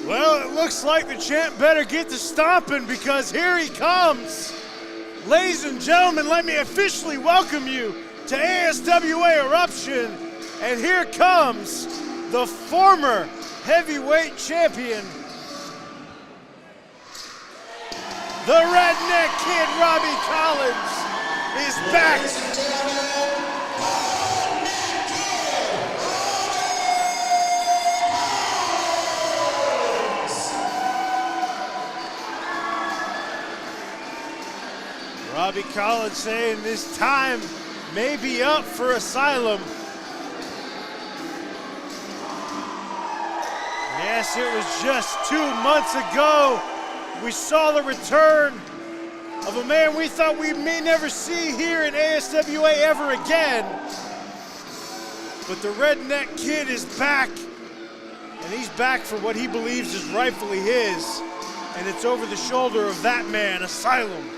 Well, it looks like the champ better get to stomping because here he comes. Ladies and gentlemen, let me officially welcome you to ASWA Eruption. And here comes the former heavyweight champion, the Redneck Kid, Robbie Collins, is back. Robbie Collins saying this time may be up for Asylum. Yes, it was just 2 months ago we saw the return of a man we thought we may never see here in ASWA ever again. But the Redneck Kid is back, and he's back for what he believes is rightfully his, and it's over the shoulder of that man, Asylum.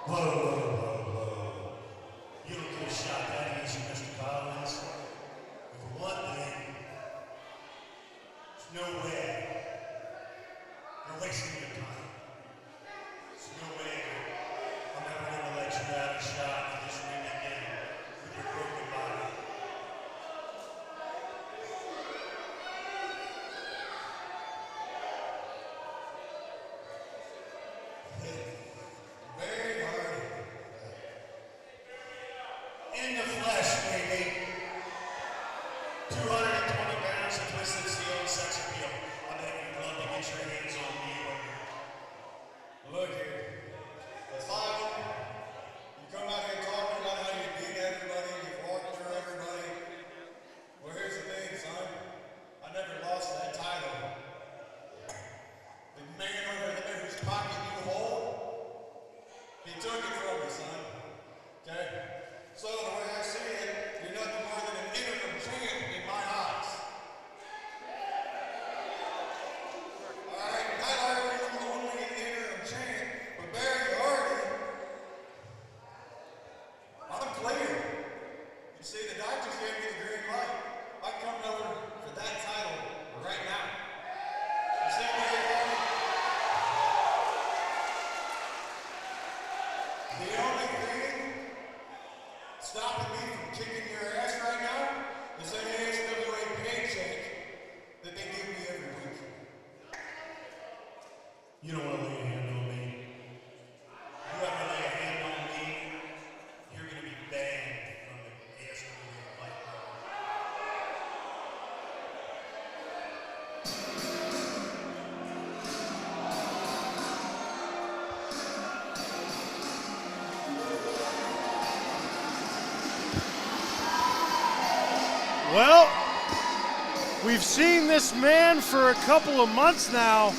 Whoa. You don't get a shot that easy, Mr. Collins. For one thing, there's no way you're wasting your time. There's no way I'm ever going to let you have a shot in this ring again with your broken body. See, the doctors gave me the green light. I'm coming over for that title right now. You see what they're doing? The only thing stopping me from kicking your ass right now is that ASWA paycheck that they give me every week. You don't want to lay a hand on me. Whoever lay a hand on me, you're going to be banned from the ASWA Fight Club. Well, we've seen this man for a couple of months now.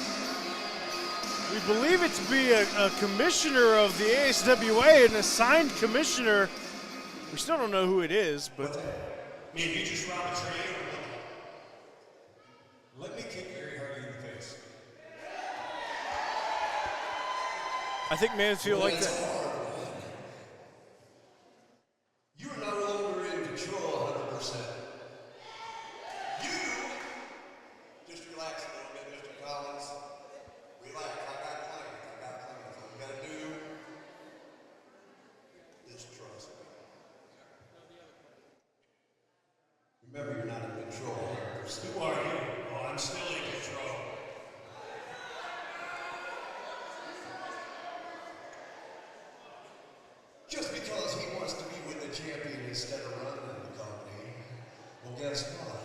We believe it to be a commissioner of the ASWA, an assigned commissioner. We still don't know who it is, but Me and you just robbed a train or what? Let me kick Gary Hardy in the face. I think Mansfield like that. You are no longer in control 100%. You just relax a little bit, Mr. Collins. Relax. I got plans. What we gotta do is trust me. Remember, you're not in control 100%. Who are you? Oh, I'm still in control. Just because he wants to be with the champion instead of running the company, well, guess what?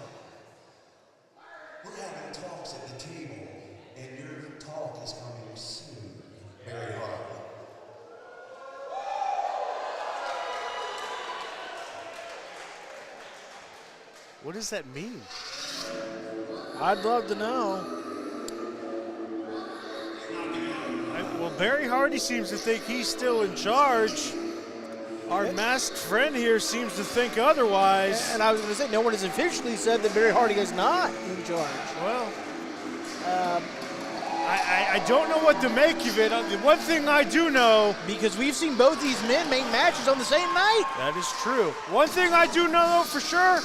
We're having talks at the table, and your talk is coming soon. Very hard. What does that mean? I'd love to know. Well, Barry Hardy seems to think he's still in charge. Our masked friend here seems to think otherwise. And I was going to say, no one has officially said that Barry Hardy is not in charge. Well, I don't know what to make of it. The one thing I do know, because we've seen both these men make matches on the same night. that is true. One thing I do know for sure,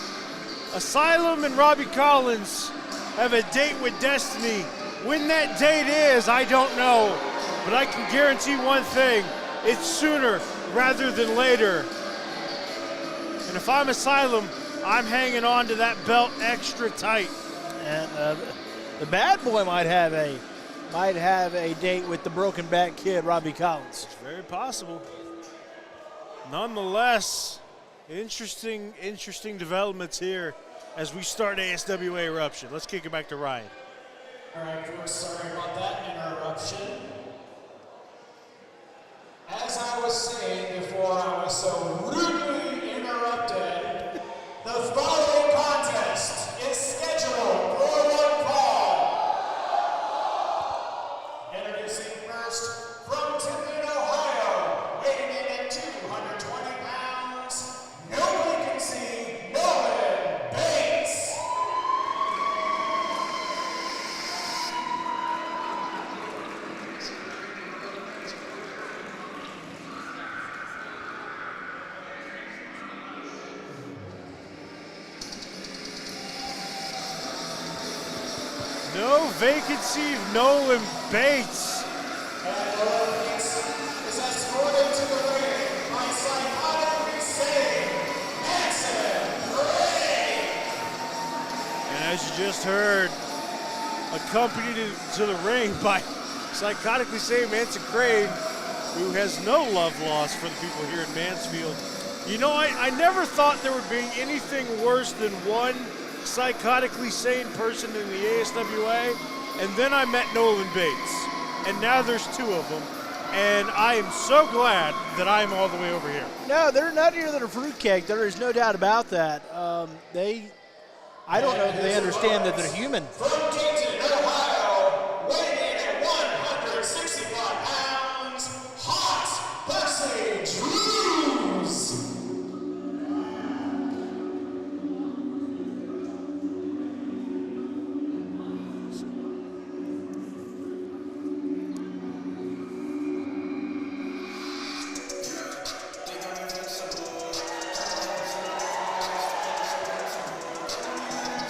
Asylum and Robbie Collins have a date with Destiny. When that date is, I don't know. But I can guarantee one thing, it's sooner rather than later. And if I'm Asylum, I'm hanging on to that belt extra tight. And the bad boy might have a date with the broken back kid, Robbie Collins. It's very possible. Nonetheless, interesting developments here as we start ASWA Eruption. Let's kick it back to Ryan. All right, folks, sorry about that interruption. As I was saying before I was so rudely interrupted, the following contest is scheduled for one fall. Introducing first from Tiffin, Ohio, weighing in at 220 pounds, nobody can see Nolan Bates. No vacancy, Nolan Bates. And Nolan Bates is escorted to the ring by Psychotically Sane Manson Crane. And as you just heard, accompanied to the ring by Psychotically Sane Manson Crane, who has no love lost for the people here in Mansfield. You know, I never thought there would be anything worse than one psychotically sane person in the ASWA, and then I met Nolan Bates, and now there's two of them, and I am so glad that I'm all the way over here. No, they're not here that are fruitcake. There is no doubt about that. I don't know if they understand that they're human. From Denton, Ohio, weighing in at 165 pounds, Hot Percy Drews.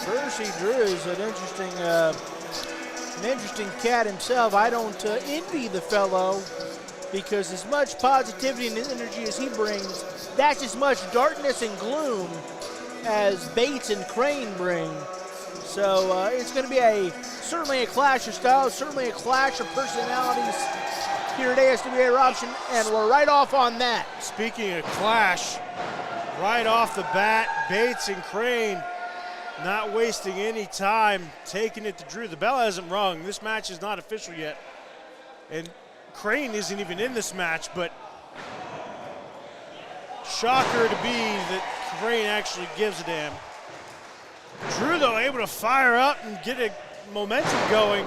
Percy Drews, an interesting cat himself. I don't envy the fellow because as much positivity and energy as he brings, that's as much darkness and gloom as Bates and Crane bring. So it's going to be certainly a clash of styles, certainly a clash of personalities here at ASWA Eruption, and we're right off on that. Speaking of clash, right off the bat, Bates and Crane not wasting any time, taking it to Drew. The bell hasn't rung. This match is not official yet. And Crane isn't even in this match, but shocker to be that Crane actually gives a damn. Drew, though, able to fire up and get a momentum going.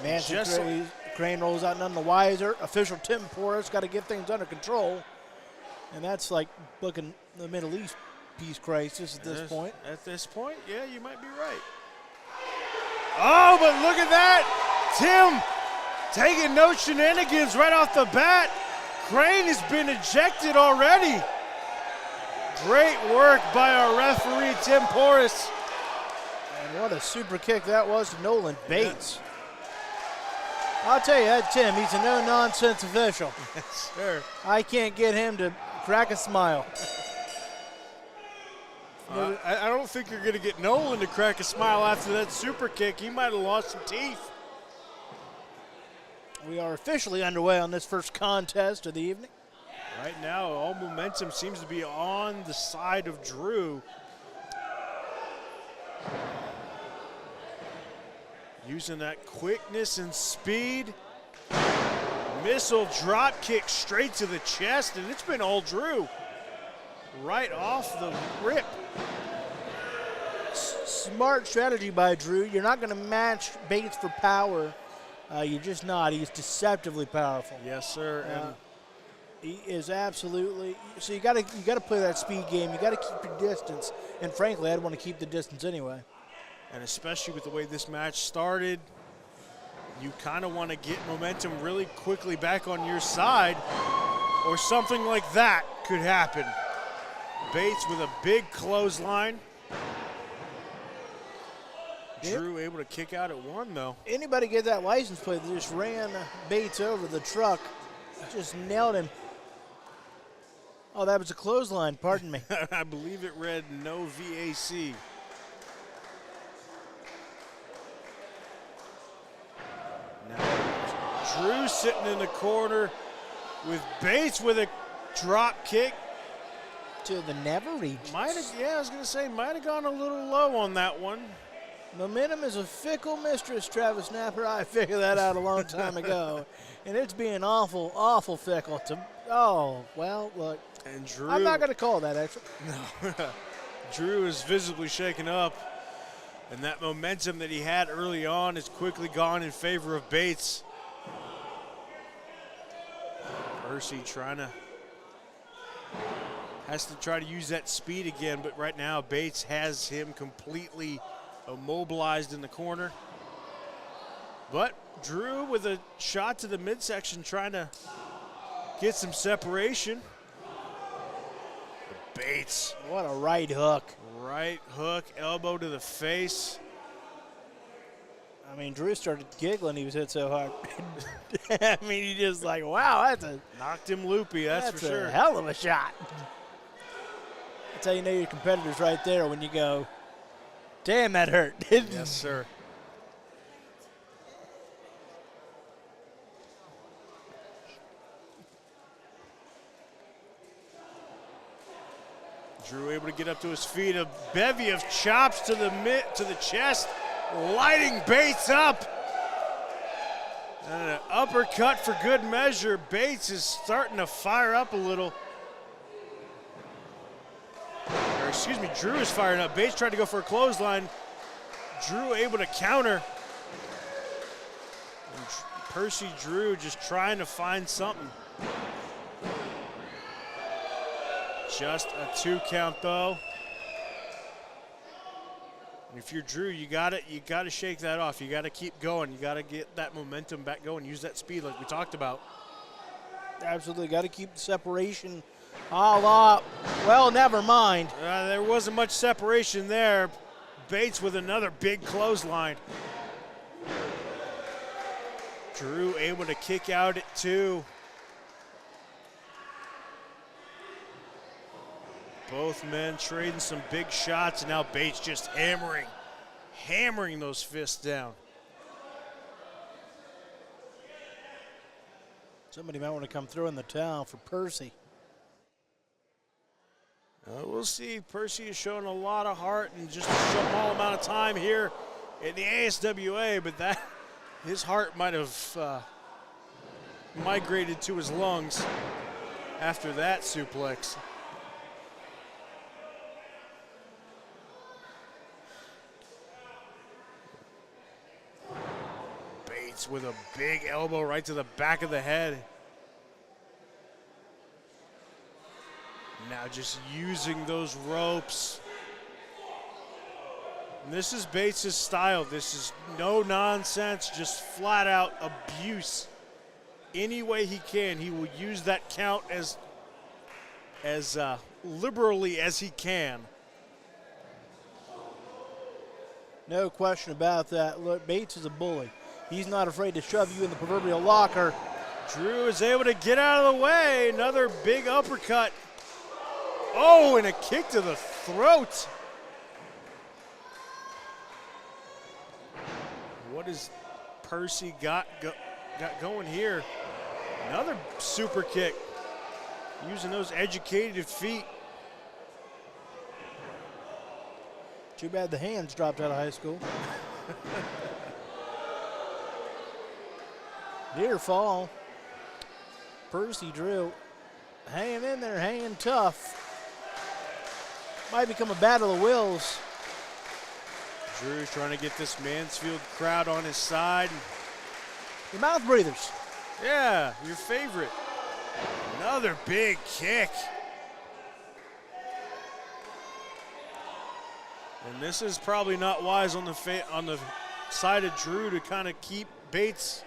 Manson Crane rolls out none the wiser. Official Tim Porras got to get things under control. And that's like looking the Middle East peace crisis at this point. At this point, yeah, you might be right. Oh, but look at that. Tim taking no shenanigans right off the bat. Crane has been ejected already. Great work by our referee, Tim Porras. And what a super kick that was to Nolan Bates. Yeah. I'll tell you that, Tim, he's a no-nonsense official. Yes, sir. I can't get him to crack a smile. I don't think you're going to get Nolan to crack a smile after that super kick. He might have lost some teeth. We are officially underway on this first contest of the evening. Right now, all momentum seems to be on the side of Drew. Using that quickness and speed. Missile drop kick straight to the chest, and it's been all Drew. Right off the rip. Smart strategy by Drew. You're not going to match Bates for power. You're just not. He's deceptively powerful. Yes, sir. And he is absolutely. So you got to play that speed game. You got to keep your distance. And frankly, I'd want to keep the distance anyway. And especially with the way this match started, you kind of want to get momentum really quickly back on your side, or something like that could happen. Bates with a big clothesline. Drew able to kick out at one, though. Anybody get that license plate that just ran Bates over the truck, just nailed him. Oh, that was a clothesline, pardon me. I believe it read no VAC. Now, Drew sitting in the corner with Bates with a drop kick. To the never reach. I was going to say, might have gone a little low on that one. Momentum is a fickle mistress, Travis Snapper. I figured that out a long time ago. And it's being awful, awful fickle. Well, look. And Drew. I'm not going to call that, actually. No. Drew is visibly shaken up. And that momentum that he had early on is quickly gone in favor of Bates. Percy has to try to use that speed again, but right now Bates has him completely immobilized in the corner. But Drew with a shot to the midsection trying to get some separation. But Bates. What a right hook. Right hook, elbow to the face. I mean, Drew started giggling. He was hit so hard. I mean, he just like, wow, knocked him loopy, that's for sure. A hell of a shot. That's how you know your competitor's right there when you go, damn, that hurt. Yes, sir. Drew able to get up to his feet. A bevy of chops to the chest, lighting Bates up. And an uppercut for good measure. Bates is starting to fire up a little. Or excuse me, Drew is firing up. Bates tried to go for a clothesline. Drew able to counter. And Percy Drew just trying to find something. Just a 2 count though. And if you're Drew, you gotta shake that off. You gotta keep going. You gotta get that momentum back going. Use that speed like we talked about. Absolutely, got to keep the separation Well, never mind. There wasn't much separation there. Bates with another big clothesline. Drew able to kick out at 2. Both men trading some big shots, and now Bates just hammering those fists down. Somebody might want to come throw in the towel for Percy. We'll see. Percy has shown a lot of heart in just a small amount of time here in the ASWA, but his heart might have migrated to his lungs after that suplex. Bates with a big elbow right to the back of the head. Now just using those ropes. And this is Bates' style. This is no nonsense, just flat out abuse. Any way he can, he will use that count as liberally as he can. No question about that. Look, Bates is a bully. He's not afraid to shove you in the proverbial locker. Drew is able to get out of the way. Another big uppercut. Oh, and a kick to the throat. What has Percy got going here? Another super kick. Using those educated feet. Too bad the hands dropped out of high school. Near fall. Percy Drew hanging in there, hanging tough. Might become a battle of wills. Drew's trying to get this Mansfield crowd on his side. The mouth breathers. Yeah, your favorite. Another big kick. And this is probably not wise on the side of Drew to kind of keep Bates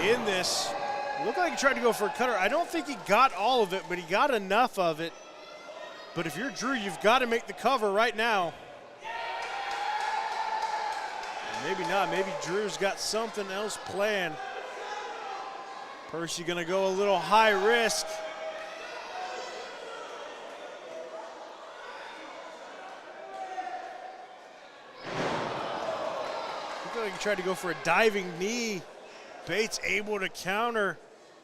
in this. Looked like he tried to go for a cutter. I don't think he got all of it, but he got enough of it. But if you're Drew, you've got to make the cover right now. Maybe not. Maybe Drew's got something else planned. Percy gonna go a little high risk. Looked like he tried to go for a diving knee. Bates able to counter.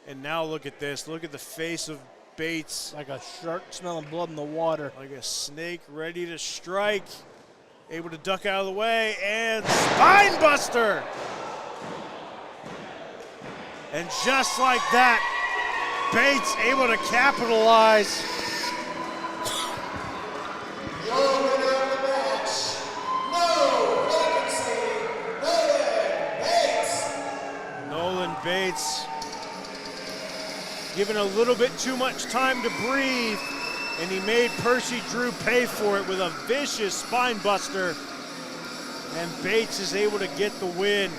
And now look at this. Look at the face of Bates. Like a shark smelling blood in the water. Like a snake ready to strike. Able to duck out of the way, and spine buster! And just like that, Bates able to capitalize. Your winner of the match, no vacancy, Nolan Bates. Nolan Bates given a little bit too much time to breathe, and he made Percy Drew pay for it with a vicious spine buster. And Bates is able to get the win.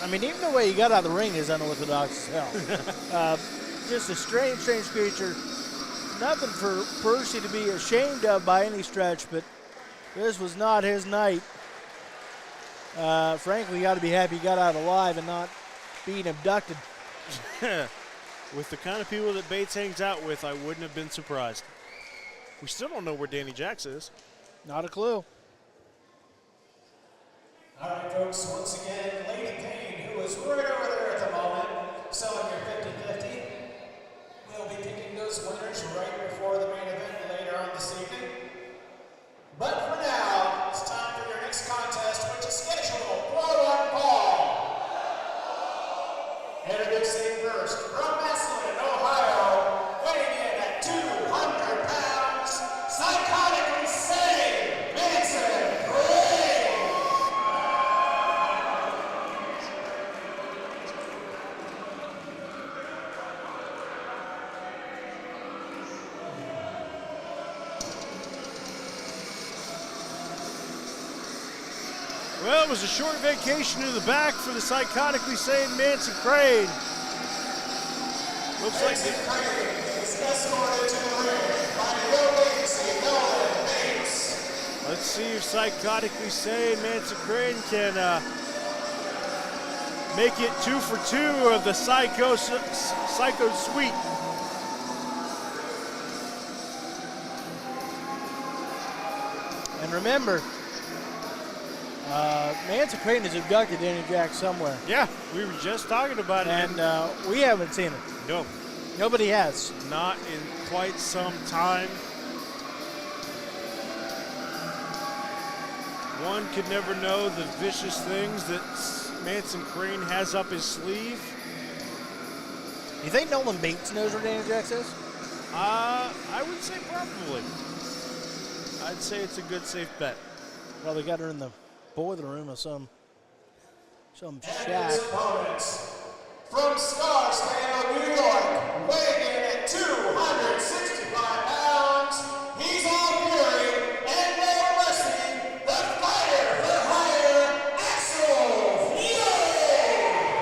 I mean, even the way he got out of the ring is unorthodox as hell. Just a strange creature. Nothing for Percy to be ashamed of by any stretch, but this was not his night. Frankly, you got to be happy he got out alive and not being abducted. With the kind of people that Bates hangs out with, I wouldn't have been surprised. We still don't know where Dani Jax is. Not a clue. All right, folks, once again, Lady Payne, who is right over there at the moment, selling your 50-50. We'll be picking those winners right before the main event later on this evening. But for now, it's time for your next contest, which is scheduled for one fall. Introducing first, from Mansfield, Ohio, weighing in at 200 pounds, Psychotically Sane Manson Crane. Well, it was a short vacation to the back for the Psychotically Sane Manson Crane. Looks like Manson Crane is escorted to the ring by no latency Nolan Bates. let's see if Psychotically Sane Manson Crane can make it 2 for 2 of the Psycho Suite. And remember, Manson Crane has abducted Dani Jax somewhere. Yeah, we were just talking about it. And we haven't seen it. No, Nobody has. not in quite some time. One could never know the vicious things that Manson Crane has up his sleeve. You think Nolan Bates knows where Dani Jax is? I would say probably. I'd say it's a good, safe bet. Well, they got her in the boiler room of some And shack. his opponents from Scarsdale, New York, weighing in at 265 pounds, he's all Fury, and no mercy, the fighter for hire, Axel Fury.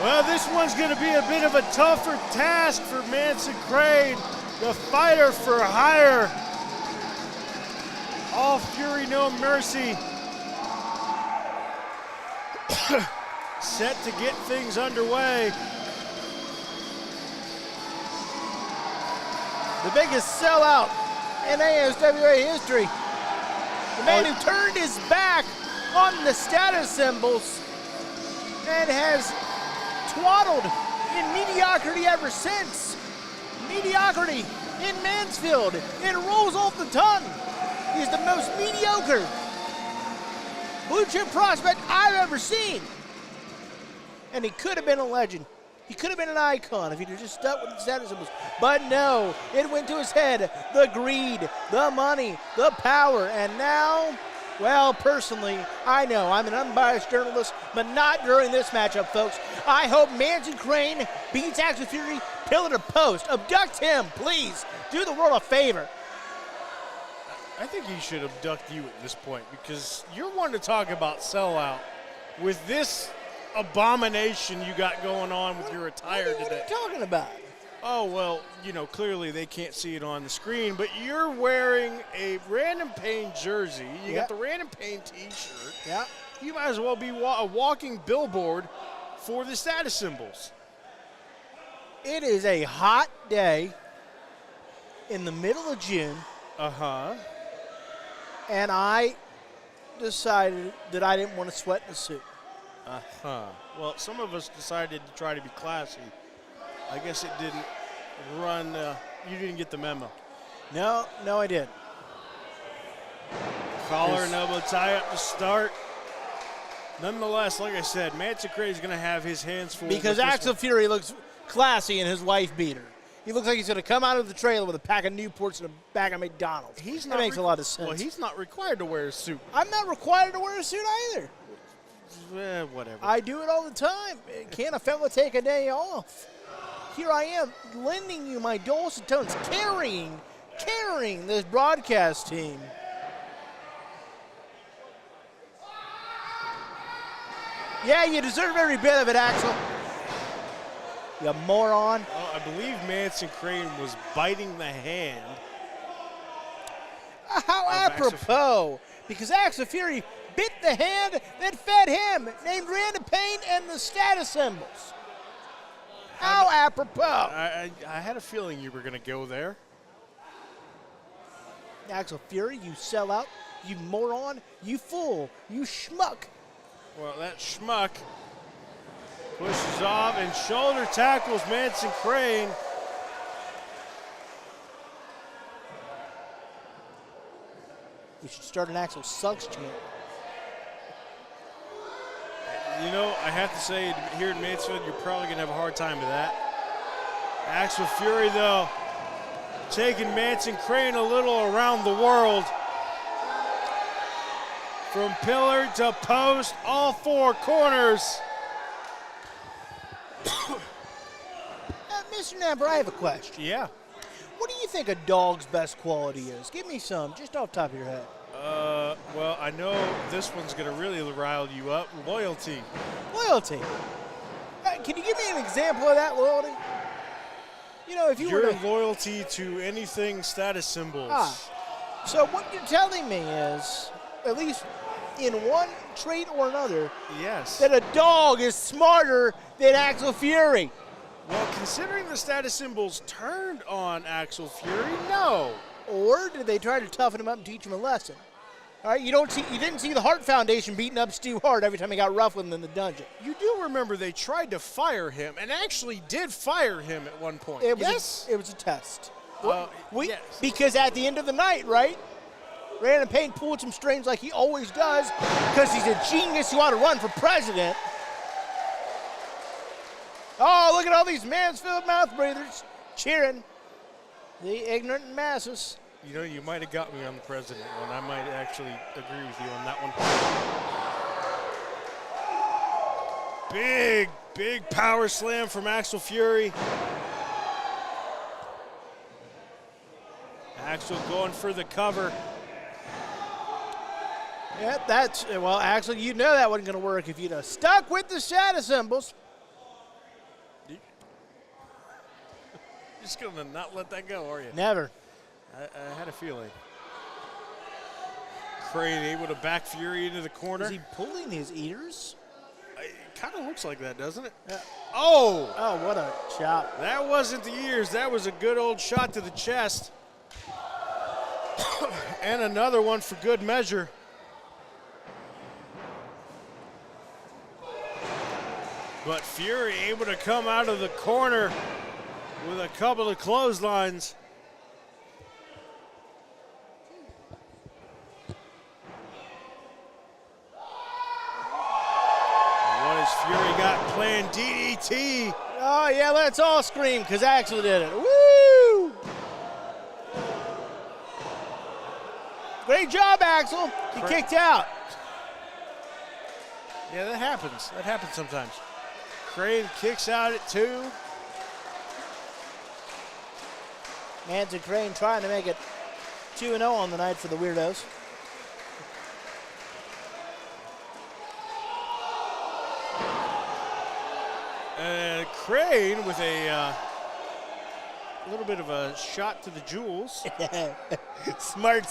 Well, this one's going to be a bit of a tougher task for Manson Crane, the fighter for hire. All Fury, no mercy. Set to get things underway. The biggest sellout in ASWA history. The man who turned his back on the status symbols and has twaddled in mediocrity ever since. Mediocrity in Mansfield. It rolls off the tongue. He's the most mediocre blue chip prospect I've ever seen. And he could have been a legend. He could have been an icon if he'd have just stuck with the status symbols. But no, it went to his head. The greed, the money, the power, and now, well, personally, I know I'm an unbiased journalist, but not during this matchup, folks. I hope Manson Crane beats Axel Fury pillar to post. Abduct him, please. Do the world a favor. I think he should abduct you at this point because you're one to talk about sellout with this abomination you got going on with your attire What are today. you talking about? Oh, well, you know, clearly they can't see it on the screen, but you're wearing a Random Pain jersey. You got Yep. the Random Pain t-shirt. Yeah. You might as well be a walking billboard for the status symbols. It is a hot day in the middle of June, Uh-huh. and I decided that I didn't want to sweat in a suit. Uh-huh. Well, some of us decided to try to be classy. I guess it didn't run, you didn't get the memo. No, I didn't. Collar and elbow tie up to start. Nonetheless, like I said, Manson Crane is going to have his hands full. Because with this Axel one. Fury looks classy in his wife beater. He looks like he's going to come out of the trailer with a pack of Newports and a bag of McDonald's. That makes a lot of sense. Well, he's not required to wear a suit. I'm not required to wear a suit either. Whatever. I do it all the time. Can't a fella take a day off? Here I am, lending you my dulcet tones, carrying this broadcast team. Yeah, you deserve every bit of it, Axel. You moron. Well, I believe Manson Crane was biting the hand. How Axel apropos, because Axel Fury bit the hand that fed him, named Random Pain and the status symbols. How apropos. I had a feeling you were going to go there. Axel Fury, you sellout, you moron, you fool, you schmuck. Well, that schmuck pushes off and shoulder tackles Manson Crane. We should start an Axel Sucks chant. You know, I have to say, here in Mansfield, you're probably going to have a hard time with that. Axel Fury, though, taking Manson Crane a little around the world. From pillar to post, all four corners. Mr. Napper, I have a question. Yeah. What do you think a dog's best quality is? Give me some, just off the top of your head. Well, I know this one's going to really rile you up. Loyalty. Loyalty. Can you give me an example of that loyalty? You know, if you Your were to... loyalty to anything status symbols. So what you're telling me is, at least in one trait or another, Yes. that a dog is smarter than Axel Fury. Well, considering the status symbols turned on Axel Fury, no. Or did they try to toughen him up and teach him a lesson? All right, you didn't see the Hart Foundation beating up Stu Hart every time he got rough with him in the dungeon. You do remember they tried to fire him and actually did fire him at one point. It was yes? it was a test. Yes. Because at the end of the night, right, Random Payne pulled some strings like he always does because he's a genius who ought to run for president. Oh, look at all these Mansfield mouth breathers cheering the ignorant masses. You know, you might have got me on the president one. I might actually agree with you on that one. Big power slam from Axel Fury. Axel going for the cover. Yeah, well, Axel, you know that wasn't going to work if you'd have stuck with the shadow symbols. Just going to not let that go, are you? Never. I had a feeling. Crane able to back Fury into the corner. Is he pulling his ears? It kind of looks like that, doesn't it? Yeah. Oh! Oh, what a chop. That wasn't the ears. That was a good old shot to the chest. And another one for good measure. But Fury able to come out of the corner with a couple of clotheslines. What has Fury got playing DDT? Oh, yeah, let's all scream because Axel did it. Woo! Great job, Axel. He kicked out. Yeah, that happens. That happens sometimes. Crane kicks out at 2. Manson Crane trying to make it 2-0 on the night for the Weirdos. Crane with a little bit of a shot to the jewels. Smart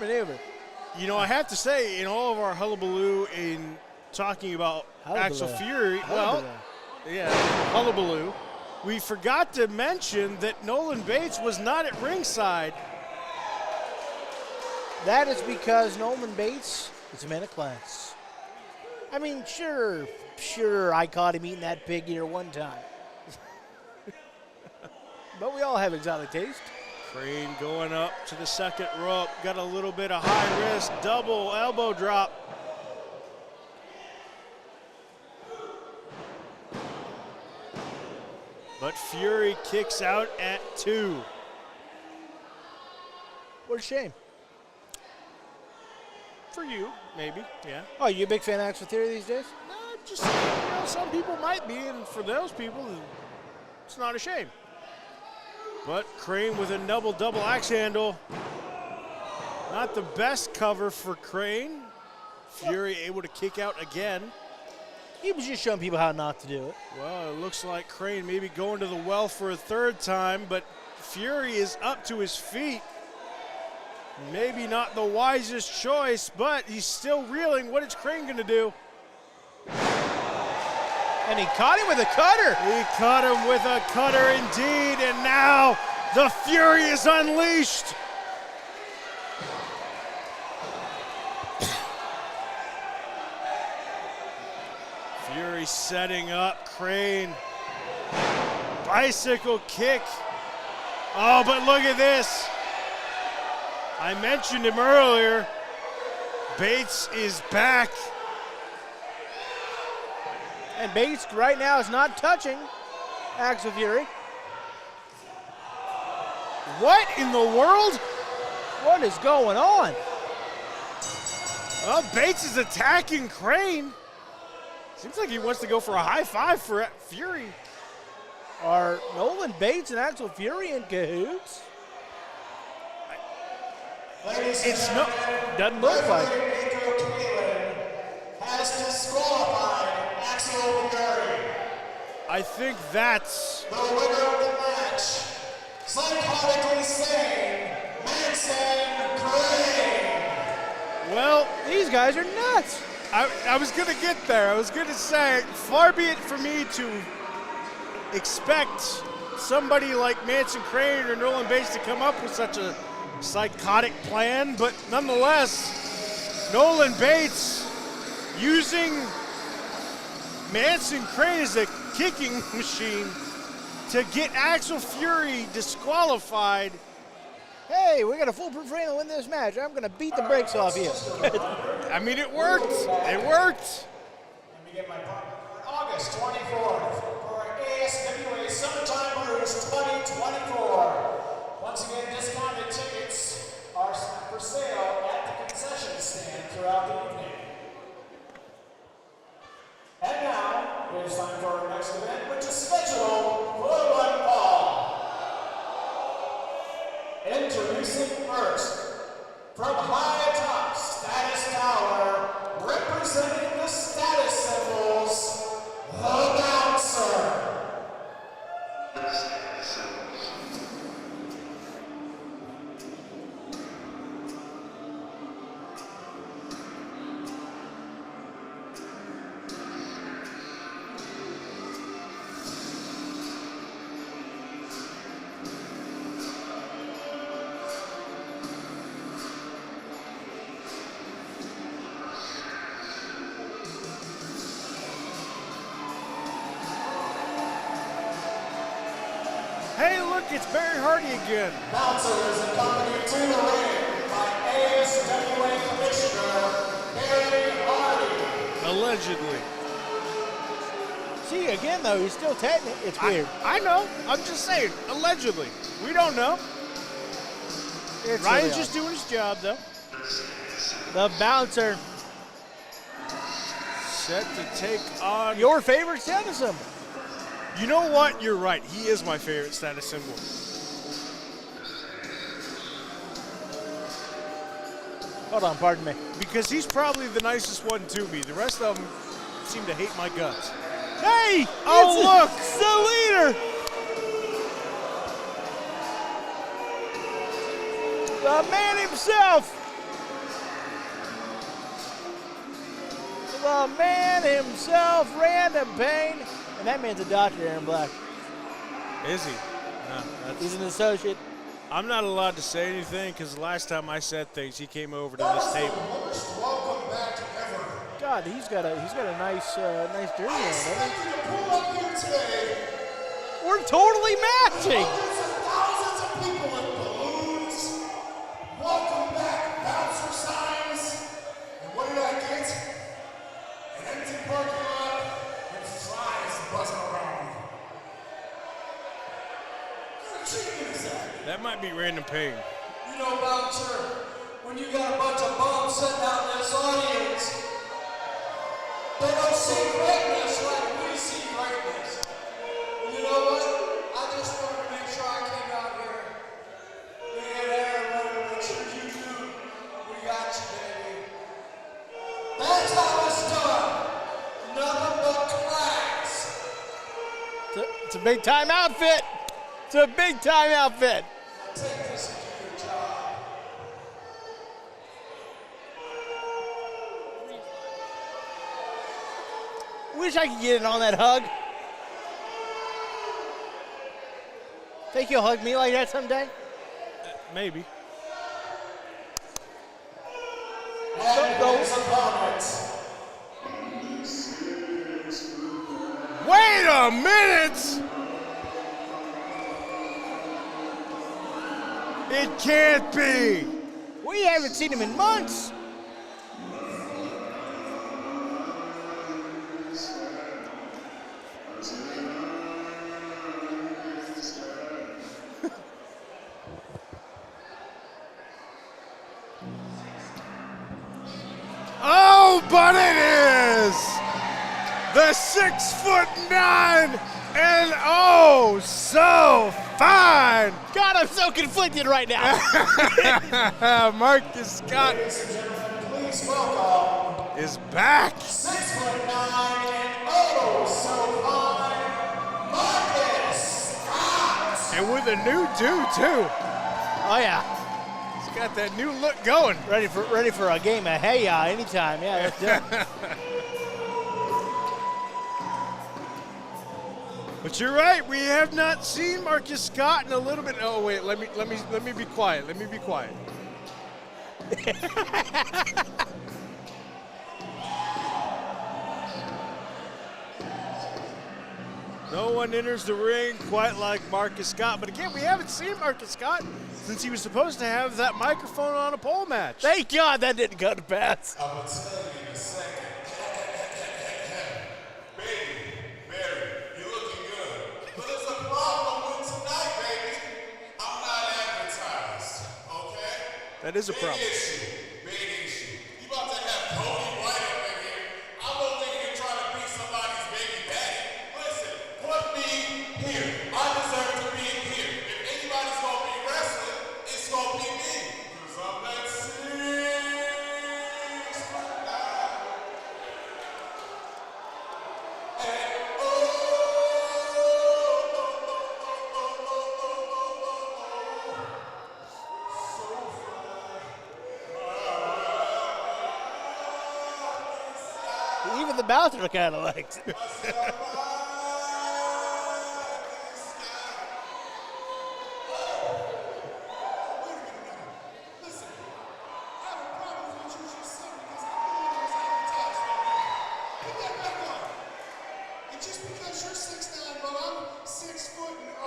maneuver. You know, I have to say, in all of our hullabaloo in talking about Axel Fury, hullabaloo, we forgot to mention that Nolan Bates was not at ringside. That is because Nolan Bates is a man of class. I mean, sure, I caught him eating that pig ear one time. But we all have exotic taste. Crane going up to the second rope. Got a little bit of high risk, double elbow drop. But Fury kicks out at 2. What a shame. For you, maybe, yeah. Oh, you a big fan of Axel Fury these days? No, just saying, you know, some people might be, and for those people, it's not a shame. But Crane with a double axe handle. Not the best cover for Crane. Fury able to kick out again. He was just showing people how not to do it. Well, it looks like Crane maybe going to the well for a third time, but Fury is up to his feet. Maybe not the wisest choice, but he's still reeling. What is Crane going to do? And he caught him with a cutter. He caught him with a cutter indeed, and now the Fury is unleashed. Fury setting up Crane. Bicycle kick. Oh, but look at this. I mentioned him earlier. Bates is back. And Bates right now is not touching Axel Fury. What in the world? What is going on? Well, Bates is attacking Crane. Seems like he wants to go for a high five for Fury. Are Nolan Bates and Axel Fury in cahoots? It's no, Doesn't look like. Has disqualified Axel Fury. I think that's The winner of the match, Psychotically Sane Manson Crane. well. These guys are nuts. I was gonna get there. I was gonna say, far be it for me to expect somebody like Manson Crane or Nolan Bates to come up with such a psychotic plan, but nonetheless, Nolan Bates using Manson Crane as a kicking machine to get Axel Fury disqualified. Hey, we got a foolproof plan to win this match. I'm going to beat the brakes off you. I mean, it worked. It worked. Let me get my partner. August 24th for ASWA Summertime Brews 2024. Once again, discounted tickets are for sale at the concession stand throughout the evening. And now, it is time for our next event, which is scheduled for one fall. Introducing first, from high atop Status Tower, representing the status symbols, the Bouncer. Hey, look, it's Barry Hardy again. Bouncer is accompanied to the ring by ASWA Commissioner Barry Hardy. Allegedly. See, again, though, he's still technical. It's weird. I know. I'm just saying. Allegedly. We don't know. It's Ryan's really just doing his job, though. odd. The Bouncer, Set to take on. your favorite status symbol. You know what? You're right. He is my favorite status symbol. Hold on, pardon me. Because he's probably the nicest one to me. The rest of them seem to hate my guts. Hey! Oh, look! It's the leader! The man himself! The man himself, Random Pain. And that man's a doctor, Aaron Black. Is he? No, He's an associate. I'm not allowed to say anything because the last time I said things, he came over to this table. Welcome back ever. God, he's got a nice nice jersey on, doesn't he? To pull up here today, We're totally matching. hundreds and thousands of people with balloons, welcome back bouncer signs, and what did I get? An empty parking lot and flies buzzing around. What kind of chicken is that? That might be Random Pain. You know, bouncer, when you got a bunch of bums sitting out in this audience, they don't see greatness like we see greatness. And you know what? I just wanted to make sure I came out here. And everybody to make sure you knew we got you, baby. That's how it's done. Nothing but class. It's a big time outfit. It's a big time outfit. Take this and do your job. Wish I could get in on that hug. Think you'll hug me like that someday? Maybe. And his opponent. Wait a minute! It can't be! We haven't seen him in months. Oh, but it is! The 6'9" and oh, so fine. God, I'm so conflicted right now. Marcus Scott Ladies and gentlemen, please welcome is back. 6'9" and oh so fine, Marcus Scott. And with a new do, too. Oh, yeah. He's got that new look going. Ready for a game of hey-ya anytime. Yeah, let's do it. But you're right, we have not seen Marcus Scott in a little bit. Oh wait, let me be quiet. Let me be quiet. No one enters the ring quite like Marcus Scott. But again, we haven't seen Marcus Scott since he was supposed to have that microphone on a pole match. Thank God that didn't go to pass. I will tell you in a second. Baby, Mary, you're looking good. But there's a problem with tonight, baby. I'm not advertised, okay? That is a problem. Big issue. You about to have Cody White up in here. I don't think you're trying to be somebody's baby daddy. Listen, put me here. I deserve to be here. If anybody's gonna be wrestling, it's gonna be me. Cause I'm that serious. Even the bouncer kind of likes it. Just because you're 6'9", but I'm 6 foot and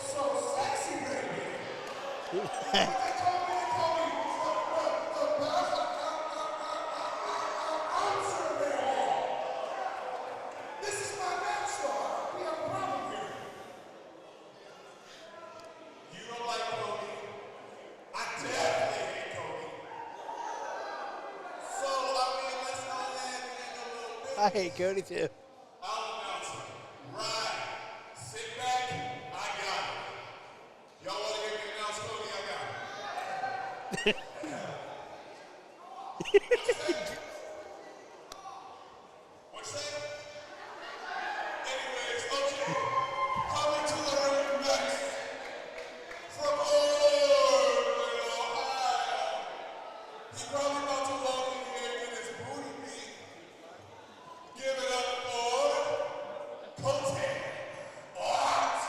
so sexy, baby. This is my backstory. We have a problem here. You don't like Cody. I definitely hate Cody. So, I mean, let's go ahead and get a little bit. I hate Cody too. I'll announce it. Right. Sit back. I got it. Y'all want to hear me announce Cody? I got it. What's that? Anyways, okay. Coming to the ring next. From Orlando, Ohio. He's probably about to walk in here and get his booty beat. Give it up for Cody White.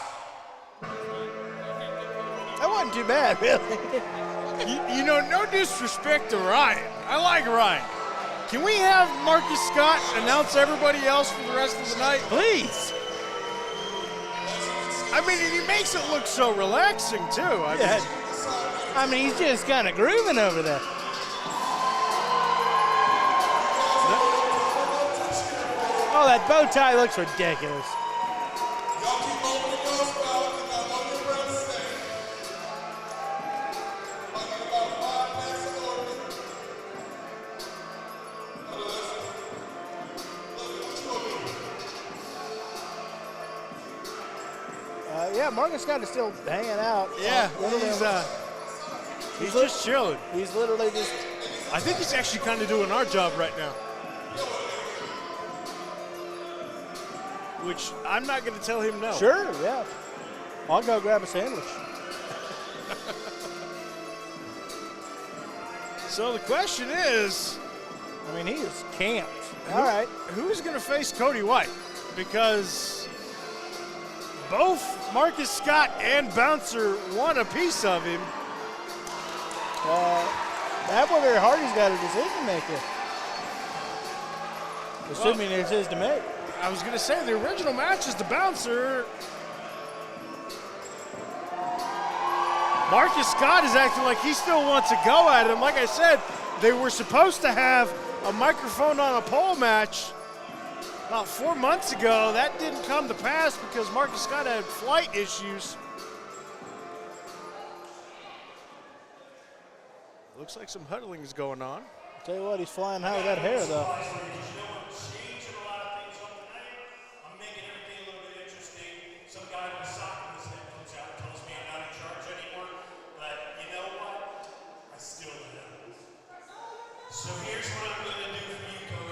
That wasn't too bad, really. You know, no disrespect to Ryan. I like Ryan. Can we have Marcus Scott announce everybody else for the rest of the night? Please. I mean, and he makes it look so relaxing, too. I mean, he's just kind of grooving over there. Oh, that bow tie looks ridiculous. Y'all keep opening those mouths and y'all know your breath stay. Like in about 5 minutes of order. Listen, what you gonna do? Yeah, Marcus Scott is still hanging out. Yeah, he's just chilling. He's literally just. I think he's actually kind of doing our job right now. Which I'm not going to tell him no. Sure, yeah. I'll go grab a sandwich. So the question is, I mean, he is camped. All right. who's going to face Cody White? Because both Marcus Scott and Bouncer want a piece of him. That one very Hardy's got a decision maker. Assuming it's his to make. I was going to say, the original match is the Bouncer. Marcus Scott is acting like he still wants to go at him. Like I said, they were supposed to have a microphone on a pole match about 4 months ago. That didn't come to pass because Marcus Scott had flight issues. Looks like some huddling is going on. Tell you what, he's flying high with that hair, though. Changing a lot of things up tonight. I'm making everything a little bit interesting.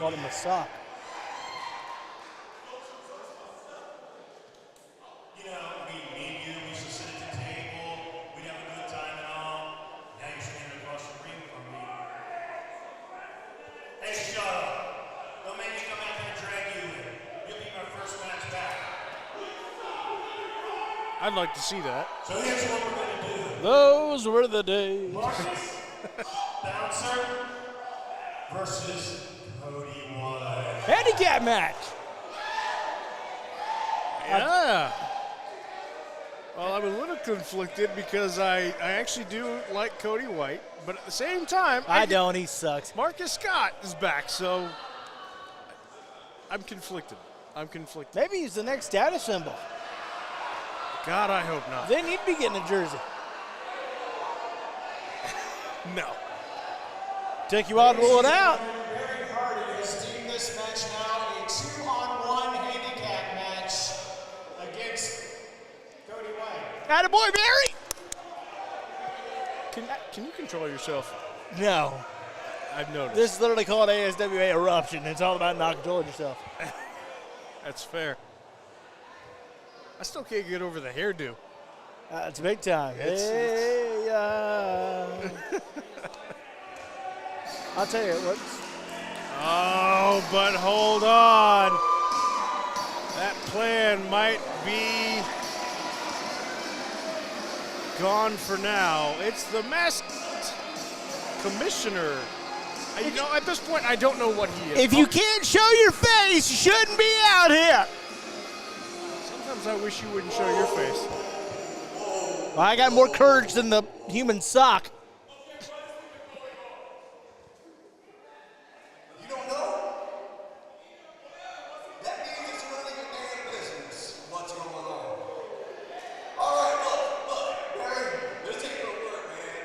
called him a sock. You know, me and you, we used to sit at the table, we'd have a good time and all. Now you're standing across the ring from me. Hey, shut up. Don't make me come out there and drag you in. You'll be my first match back. I'd like to see that. So here's what we're going to do. Those were the days. Marcus, Bouncer versus Cody White. Handicap match. Yeah. Well, I'm a little conflicted because I actually do like Cody White, but at the same time, I don't. He sucks. Marcus Scott is back, so I'm conflicted. Maybe he's the next status symbol. God, I hope not. Then he'd be getting a jersey. No. Take you out, roll it out. Barry Hardy has deemed this match now a 2-on-1 handicap match against Cody White. Attaboy, Barry. Can you control yourself? No. I've noticed. This is literally called ASWA Eruption. It's all about not controlling yourself. That's fair. I still can't get over the hairdo. It's big time. It's- I'll tell you what. Oh, but hold on. That plan might be gone for now. It's the masked commissioner. You know, at this point, I don't know what he is. If you can't show your face, you shouldn't be out here. Sometimes I wish you wouldn't show your face. Well, I got more courage than the human sock. You don't know? That means it's none of your damn business what's going on. All right, look, Barry, this ain't gonna work, man.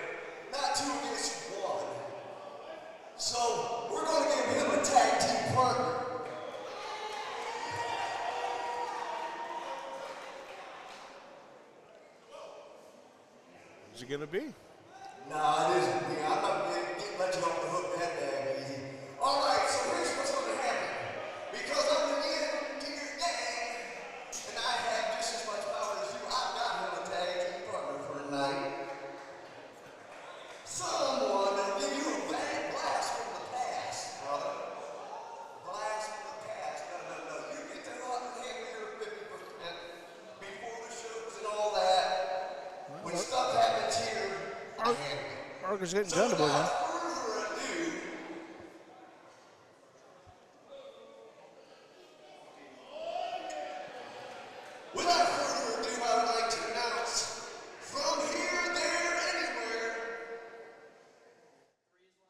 Not 2 against 1. So we're gonna give him a tag team partner. Who's it going to be? Nah, it isn't me. I'm not gonna let you off the hook that damn easy. All right, so here's what's gonna happen. Because I'm the end to your gang, and I have just as much power as you, I've got him a tag team partner for a night. Someone will give you a bad blast from the past, brother. Blast from the past. No. You get to go out and handle your 50% before the shows and all that. When stuff happens here, I handle it. Marcus getting done to boy, man. Without further ado, I would like to announce from here, there, anywhere,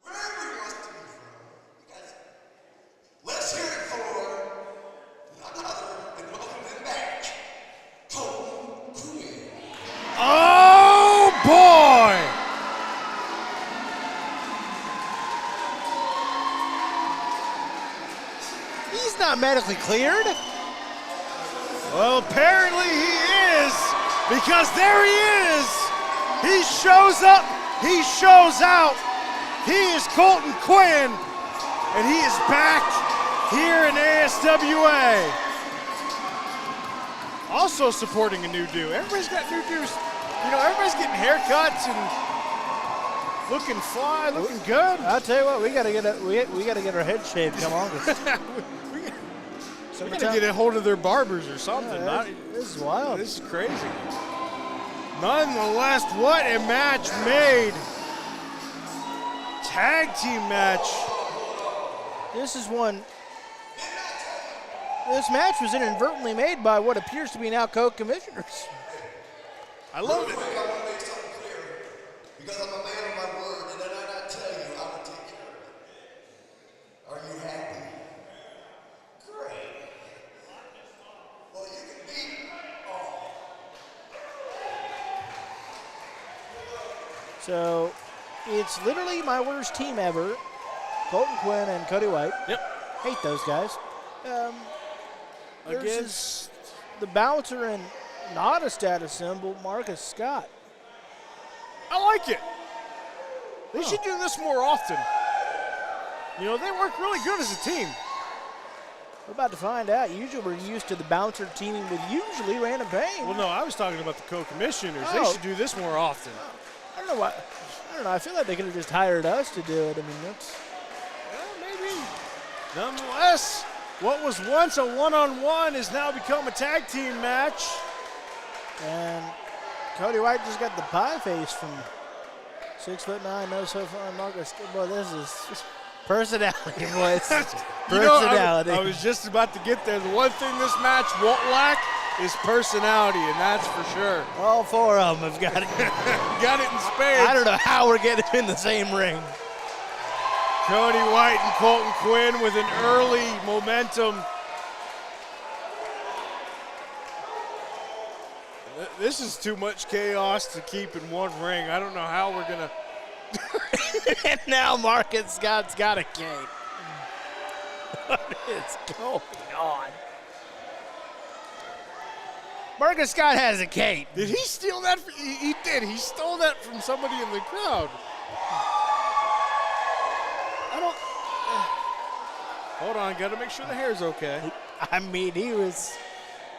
wherever he wants to be from. You guys, let's hear it for none other than welcome him back, Cody White. Oh, boy! He's not medically cleared. Well, apparently he is, because there he is. He shows up, he shows out. He is Colton Quinn, and he is back here in ASWA. Also supporting a new do. Everybody's got new do's. You know, everybody's getting haircuts and looking fly, looking good. I'll tell you what, we gotta get our head shaved. Come on. We gotta get a hold of their barbers or something. Yeah, this is wild. This is crazy. Nonetheless, what a match made. Tag team match. This is one. This match was inadvertently made by what appears to be now co-commissioners. I love it. I want to make something clear, because I'm a man of my word, and then I tell you, I will take care of it. Are you happy? Great. Well, you can beat all. So it's literally my worst team ever. Colton Quinn and Cody White. Yep. Hate those guys. There's Against the bouncer and not a status symbol, Marcus Scott. I like it. They should do this more often. You know, they work really good as a team. We're about to find out. Usually we're used to the bouncer teaming with usually Random Pain. Well, no, I was talking about the co-commissioners. Oh. They should do this more often. I don't know why. I don't know. I feel like they could have just hired us to do it. I mean, that's. Well, maybe. Nonetheless, what was once a one-on-one has now become a tag team match. And Cody White just got the pie face from 6'9", no so far. Marcus. Boy, this is personality, boys. Personality. I was just about to get there. The one thing this match won't lack is personality, and that's for sure. All four of them have got it. Got it in spades. I don't know how we're getting in the same ring. Cody White and Colton Quinn with an early momentum. This is too much chaos to keep in one ring. I don't know how we're going to. And now Marcus Scott's got a cape. What is going on? Marcus Scott has a cape. Did he steal that? He did. He stole that from somebody in the crowd. I don't. Hold on, got to make sure the hair's okay. I mean, he was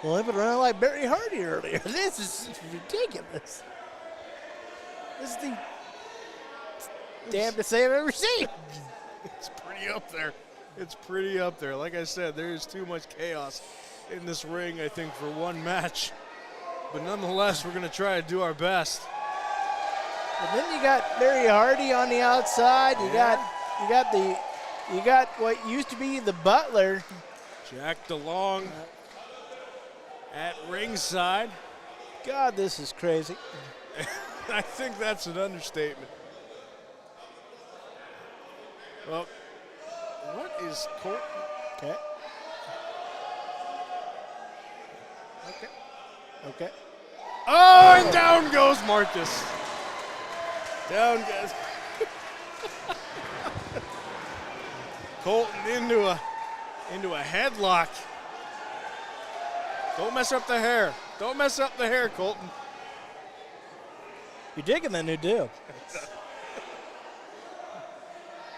limping around like Barry Hardy earlier. This is ridiculous. This is the damnedest thing I've ever seen. It's pretty up there. It's pretty up there. Like I said, there is too much chaos in this ring, I think, for one match. But nonetheless, we're going to try to do our best. And then you got Barry Hardy on the outside. You got what used to be the Butler. Jack DeLong at ringside. God, this is crazy. I think that's an understatement. Well, what is Colton? Okay. Okay. Oh, and down goes Marcus. Down goes. Colton into a headlock. Don't mess up the hair. Don't mess up the hair, Colton. You're digging that new deal.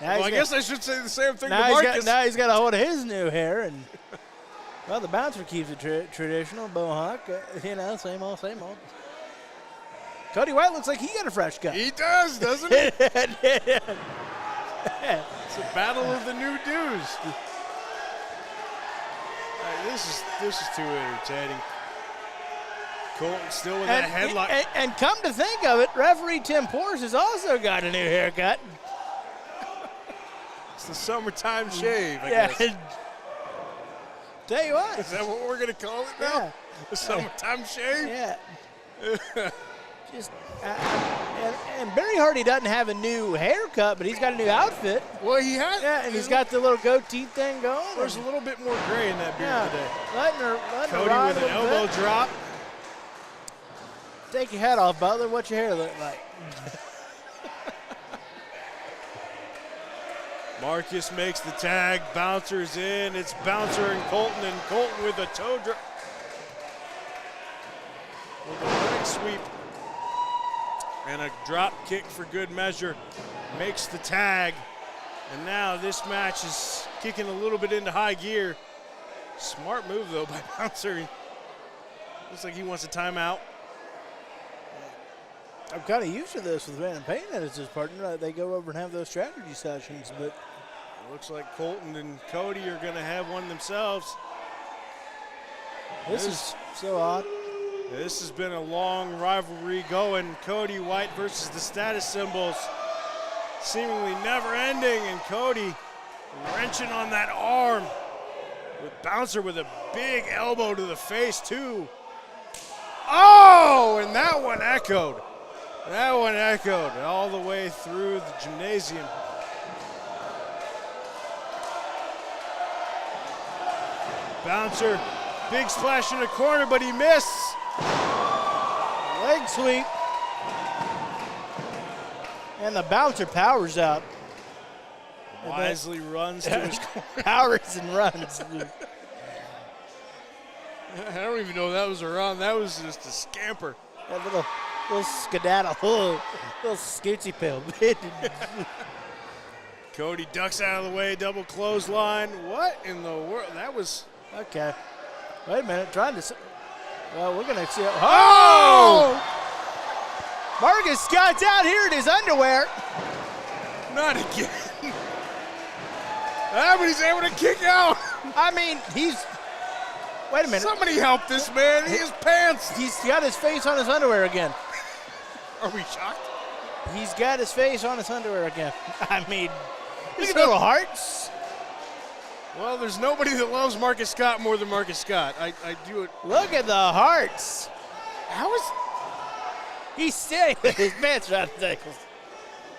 Well, I guess I should say the same thing to now Marcus. Now he's got a hold of his new hair, and well, the bouncer keeps it traditional, mohawk. Same old, same old. Cody White looks like he got a fresh cut. He does, doesn't he? It's a battle of the new dudes. This is too entertaining. Colton still with that headlock. And come to think of it, referee Tim Porce has also got a new haircut. It's the summertime shave, I guess. Tell you what. Is that what we're going to call it now? Yeah. The summertime shave? Yeah. Just and Barry Hardy doesn't have a new haircut, but he's got a new outfit. Well, he has. Yeah, and he's got the little goatee thing going. There's a little bit more gray in that beard today. Letting her Cody ride with a an little elbow bit. drop. Take your hat off, Butler. What's your hair look like? Marcus makes the tag. Bouncer's in. It's Bouncer and Colton with a toe drop. With a leg sweep. And a drop kick for good measure. Makes the tag. And now this match is kicking a little bit into high gear. Smart move, though, by Bouncer. Looks like he wants a timeout. I'm kind of used to this with Random Pain as his partner. They go over and have those strategy sessions, but it looks like Colton and Cody are going to have one themselves. This is so odd. This has been a long rivalry going. Cody White versus the status symbols. Seemingly never ending, and Cody wrenching on that arm. With Bouncer with a big elbow to the face, too. Oh, and that one echoed. That one echoed all the way through the gymnasium. Bouncer, big splash in the corner, but he missed. Leg sweep. And the Bouncer powers out. Wisely runs to his corner. Powers and runs. I don't even know if that was a run. That was just a scamper. That little skedaddle, little scootsy pill. Cody ducks out of the way, double clothesline. What in the world? That was... Okay. Wait a minute, trying to... Well, we're going to see... Oh! Marcus Scott's out here in his underwear. Not again. But he's able to kick out. I mean, he's... Wait a minute. Somebody help this man. He has pants. He's got his face on his underwear again. Are we shocked? He's got his face on his underwear again. I mean, look at the little hearts. Well, there's nobody that loves Marcus Scott more than Marcus Scott. I do it. Look at the hearts. How is... He's standing with his pants around his ankles.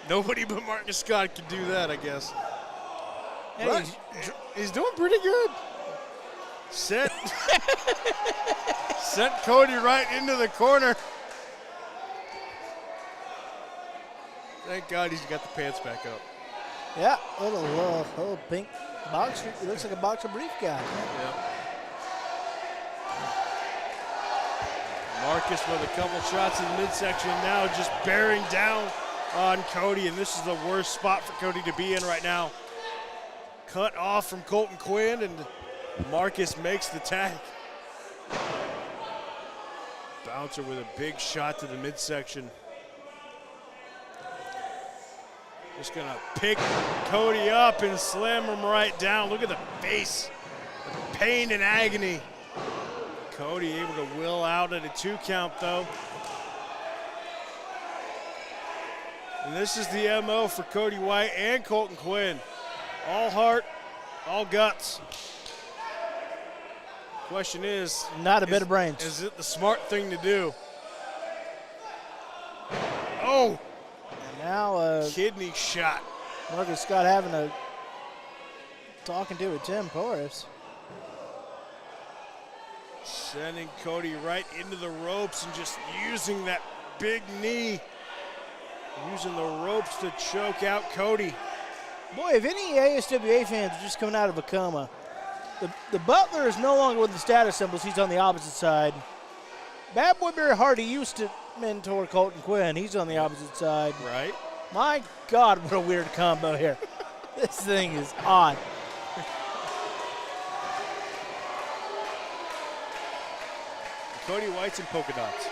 Nobody but Marcus Scott can do that, I guess. And But he's doing pretty good. Sent Cody right into the corner. Thank God he's got the pants back up. Yeah, little pink boxer. He looks like a boxer brief guy. Yep. Marcus with a couple shots in the midsection now, just bearing down on Cody, and this is the worst spot for Cody to be in right now. Cut off from Colton Quinn, and Marcus makes the tag. Bouncer with a big shot to the midsection. Just gonna pick Cody up and slam him right down. Look at the face, the pain and agony. Cody able to will out at a 2 count though. And this is the MO for Cody White and Colton Quinn. All heart, all guts. Question is, not a bit of brains. Is it the smart thing to do? Oh! And now kidney shot. Marcus Scott having a talking to a Tim Porras. Sending Cody right into the ropes and just using that big knee. Using the ropes to choke out Cody. Boy, if any ASWA fans are just coming out of a coma, the Butler is no longer with the status symbols. He's on the opposite side. Bad Boy Barry Hardy used to mentor Colton Quinn. He's on the opposite side. Right. My God, what a weird combo here. This thing is odd. Cody White's in polka dots.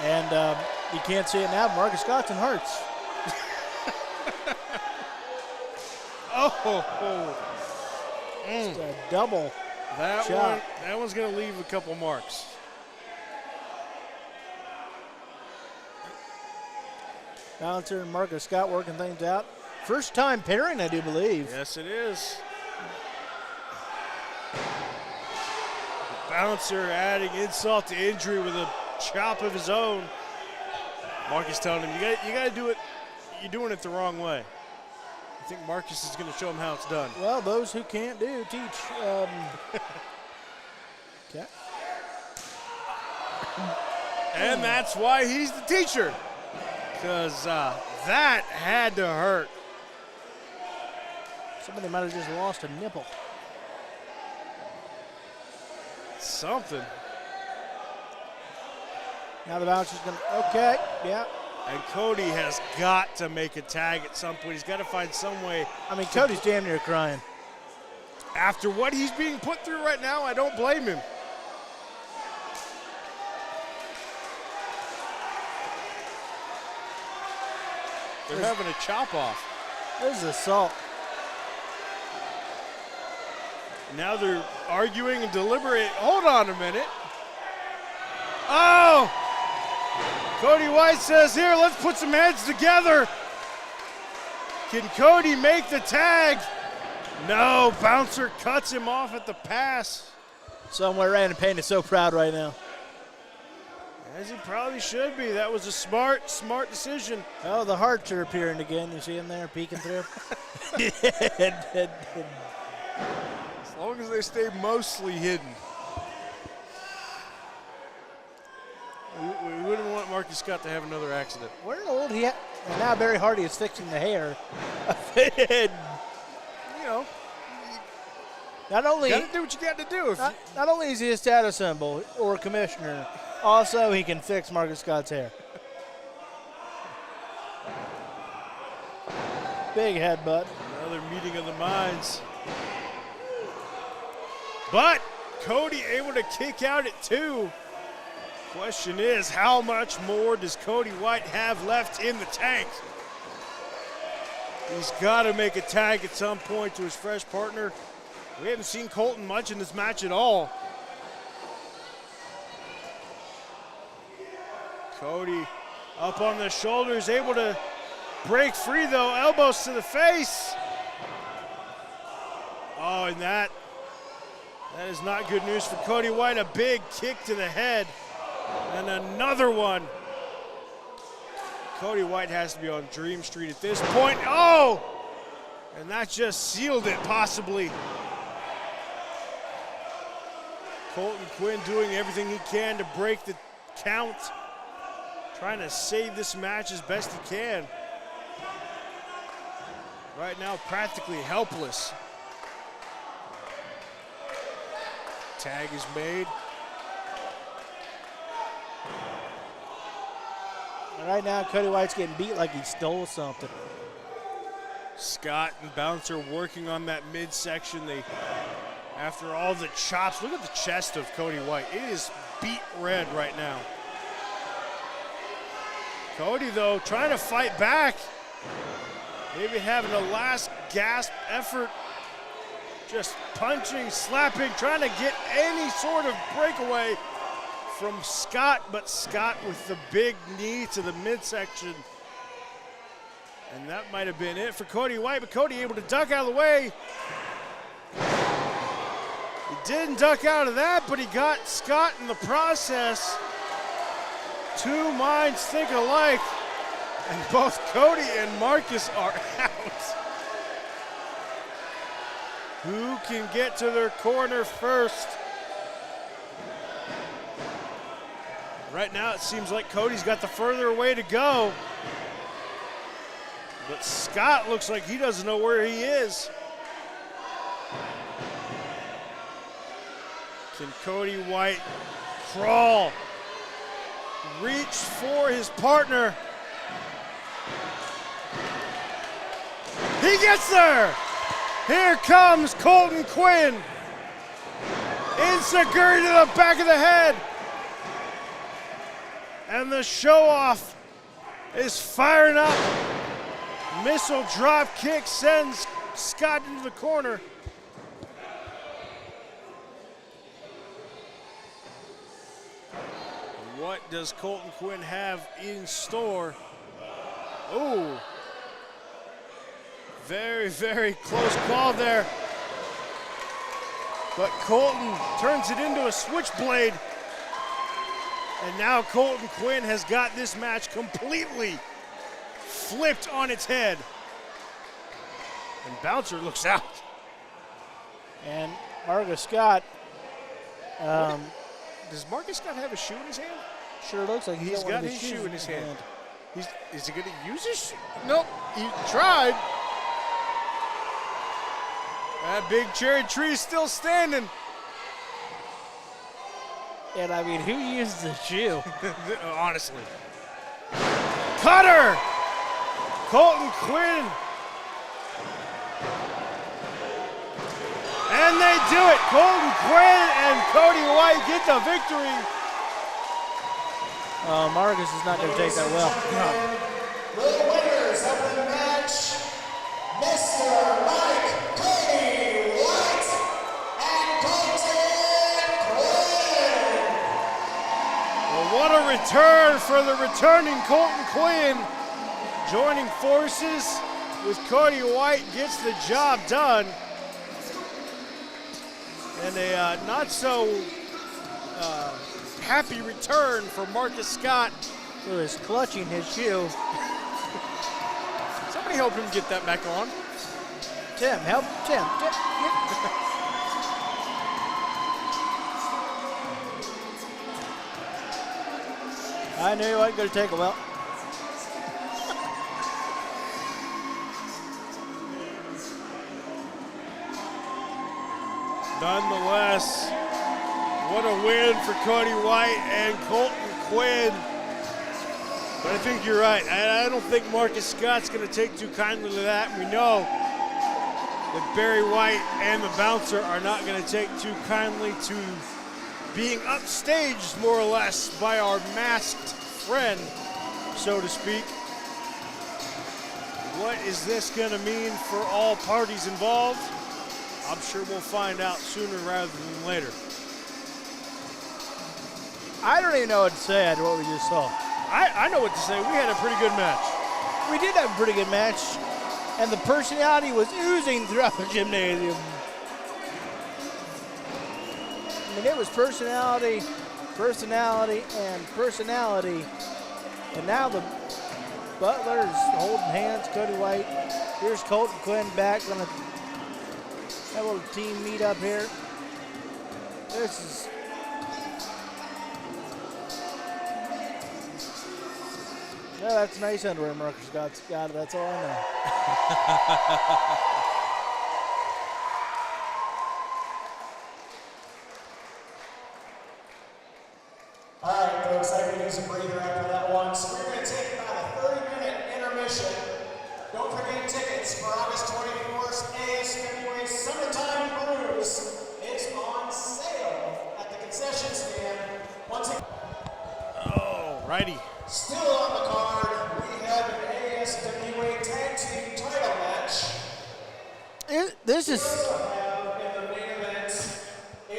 And you can't see it now, but Marcus Scott's in hearts. Just a double shot. That one's going to leave a couple marks. Bouncer and Marcus Scott working things out. First time pairing, I do believe. Yes, it is. Bouncer adding insult to injury with a chop of his own. Marcus telling him, you got to do it. You're doing it the wrong way. I think Marcus is going to show him how it's done. Well, those who can't do, teach. Okay. And that's why he's the teacher. Because that had to hurt. Somebody might have just lost a nipple. Something. Now the bouncer's going to, okay, yeah. And Cody has got to make a tag at some point. He's got to find some way. I mean, Cody's damn near crying. After what he's being put through right now, I don't blame him. They're having a chop off. This is assault. Now they're arguing and deliberating. Hold on a minute. Oh! Cody White says, here, let's put some heads together. Can Cody make the tag? No, Bouncer cuts him off at the pass. Somewhere Random Payne is so proud right now. As he probably should be. That was a smart decision. Oh, the hearts are appearing again. You see them there peeking through? As long as they stay mostly hidden. We wouldn't want Marcus Scott to have another accident. Where in the world and now Barry Hardy is fixing the hair. You know, not only you got to do what you got to do. Not only is he a status symbol or commissioner, also he can fix Marcus Scott's hair. Big headbutt. Another meeting of the minds. But Cody able to kick out at 2. Question is, how much more does Cody White have left in the tank? He's got to make a tag at some point to his fresh partner. We haven't seen Colton much in this match at all. Cody up on the shoulders, able to break free though, elbows to the face. Oh, and that is not good news for Cody White. A big kick to the head and another one. Cody White has to be on Dream Street at this point. Oh, and that just sealed it possibly. Colton Quinn doing everything he can to break the count. Trying to save this match as best he can. Right now, practically helpless. Tag is made. Right now, Cody White's getting beat like he stole something. Scott and Bouncer working on that midsection. After all the chops, look at the chest of Cody White. It is beat red right now. Cody, though, trying to fight back. Maybe having a last gasp effort. Just punching, slapping, trying to get any sort of breakaway from Scott, but Scott with the big knee to the midsection. And that might have been it for Cody White, but Cody able to duck out of the way. He didn't duck out of that, but he got Scott in the process. Two minds think alike, and both Cody and Marcus are out. Who can get to their corner first? Right now it seems like Cody's got the further way to go. But Scott looks like he doesn't know where he is. Can Cody White crawl? Reach for his partner. He gets there! Here comes Colton Quinn. Insecurity to the back of the head. And the show-off is firing up. Missile drop kick sends Scott into the corner. What does Colton Quinn have in store? Oh. Very, very close call there. But Colton turns it into a switchblade. And now Colton Quinn has got this match completely flipped on its head. And Bouncer looks out. And Marcus Scott. Does Marcus Scott have a shoe in his hand? Sure looks like he's got his shoe in his hand. Is he going to use his shoe? Nope, he tried. That big cherry tree is still standing. And I mean, who used the shoe? Honestly. Cutter! Colton Quinn. And they do it. Colton Quinn and Cody White get the victory. Marcus is not going to take that well. The winners of the match, Mr. Mic Cody White and Colton Quinn. Well, what a return for the returning Colton Quinn. Joining forces with Cody White gets the job done. And a not so happy return for Marcus Scott. Who is clutching his shoe. Somebody help him get that back on. Tim, help Tim. I knew you wasn't going to take a well. Nonetheless, what a win for Cody White and Colton Quinn. But I think you're right. I don't think Marcus Scott's going to take too kindly to that. We know that Barry White and the bouncer are not going to take too kindly to being upstaged, more or less, by our masked friend, so to speak. What is this going to mean for all parties involved? I'm sure we'll find out sooner rather than later. I don't even know what to say after what we just saw. I know what to say. We had a pretty good match. We did have a pretty good match, and the personality was oozing throughout the gymnasium. I mean, it was personality, personality, and personality. And now the Butler is holding hands, Cody White. Here's Colt and Quinn back. Gonna have a little team meet up here. This is yeah, that's nice underwear Marcus got it. That's all I know. All right, folks, I can use a breather after that one. So we're going to take about a 30-minute intermission. Don't forget tickets for August 24th ASWA Summertime Cruise is on sale at the concession stand. Once again, Oh, righty. still on the card, we have an ASWA Tag Team title match. This is. We also have in the main event a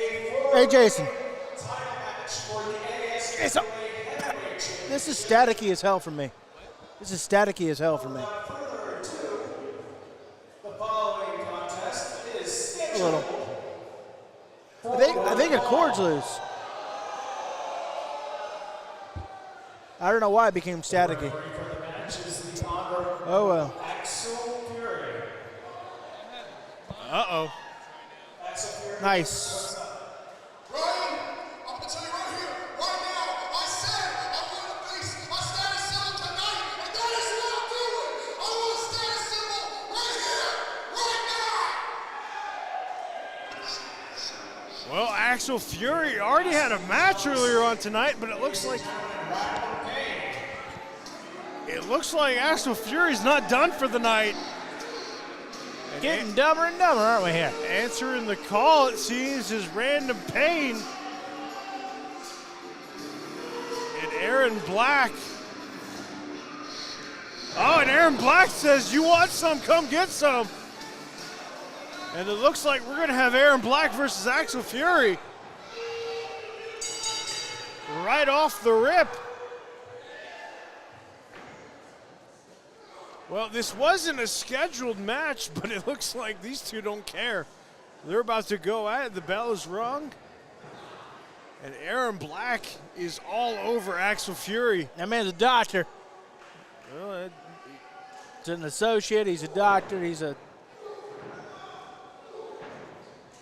Hey, Jason. title match for the ASWA Heavyweight Championship. This is staticky as hell for me. This is staticky as hell for me. Further ado, the following contest is A little. I think a cord's loose. I don't know why it became staticky. for the match is the Honorable Oh well. Axel Fury. Uh-oh. Axel Fury. Nice. Ryan, I'm gonna tell you right here, right now, I said I'm gonna face a status symbol tonight, and that is what I'm doing. I want a status symbol right here, right now. Well, Axel Fury already had a match earlier on tonight, but it looks like Axel Fury's not done for the night. And Getting dumber and dumber, aren't we here? answering the call, it seems, is Random Pain. And Aaron Black. Oh, and Aaron Black says, "You want some? Come get some." And it looks like we're going to have Aaron Black versus Axel Fury right off the rip. Well, this wasn't a scheduled match, but it looks like these two don't care. They're about to go at it. The bell is rung. And Aaron Black is all over Axel Fury. That man's a doctor. Well, He's an associate. He's a doctor. He's a.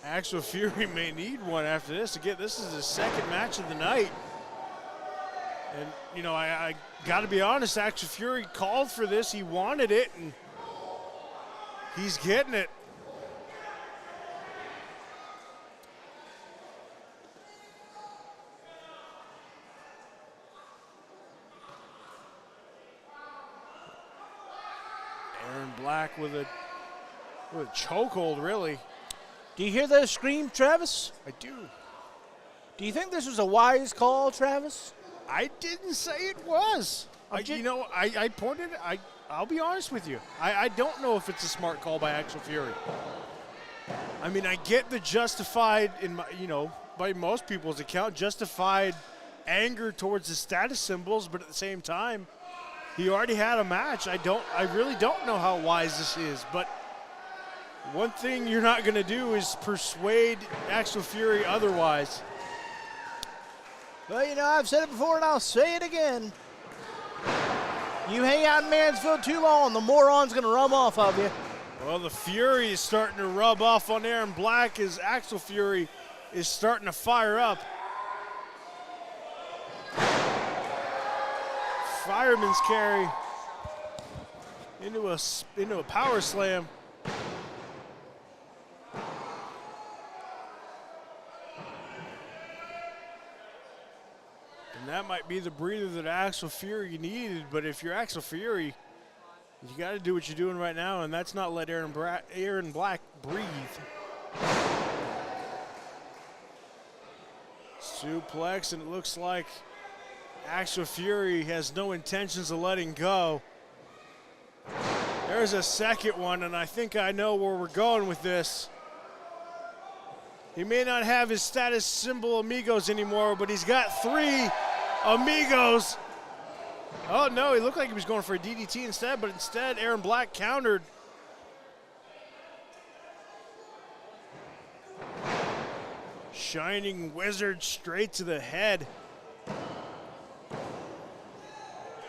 Axel Fury may need one after this. Again, this is his second match of the night. And, you know, I got to be honest, Axel Fury called for this. He wanted it, and he's getting it. Aaron Black with a chokehold, really. Do you hear those screams, Travis? I do. Do you think this was a wise call, Travis? I didn't say it was. I pointed. I'll be honest with you. I don't know if it's a smart call by Axel Fury. I mean, I get the justified, by most people's account, justified anger towards the status symbols, but at the same time, he already had a match. I really don't know how wise this is, but one thing you're not going to do is persuade Axel Fury otherwise. Well, I've said it before and I'll say it again. You hang out in Mansfield too long, the moron's going to rub off of you. Well, the Fury is starting to rub off on Aaron Black as Axel Fury is starting to fire up. Fireman's carry into a power slam. And that might might be the breather that Axel Fury needed, but if you're Axel Fury, you got to do what you're doing right now, and that's not let Aaron Black breathe. Suplex, and it looks like Axel Fury has no intentions of letting go. There's a second one, and I think I know where we're going with this. He may not have his status symbol amigos anymore, but he's got 3 amigos. Oh, no, he looked like he was going for a DDT instead, but instead Aaron Black countered. Shining Wizard straight to the head.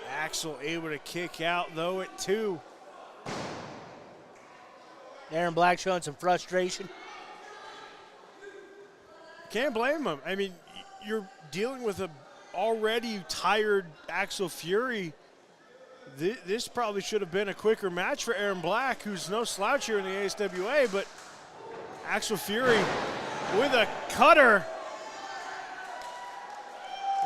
Axel able to kick out, though, at 2. Aaron Black showing some frustration. Can't blame him. I mean, you're dealing with a already tired Axel Fury. This probably should have been a quicker match for Aaron Black, who's no slouch here in the ASWA, but Axel Fury with a cutter.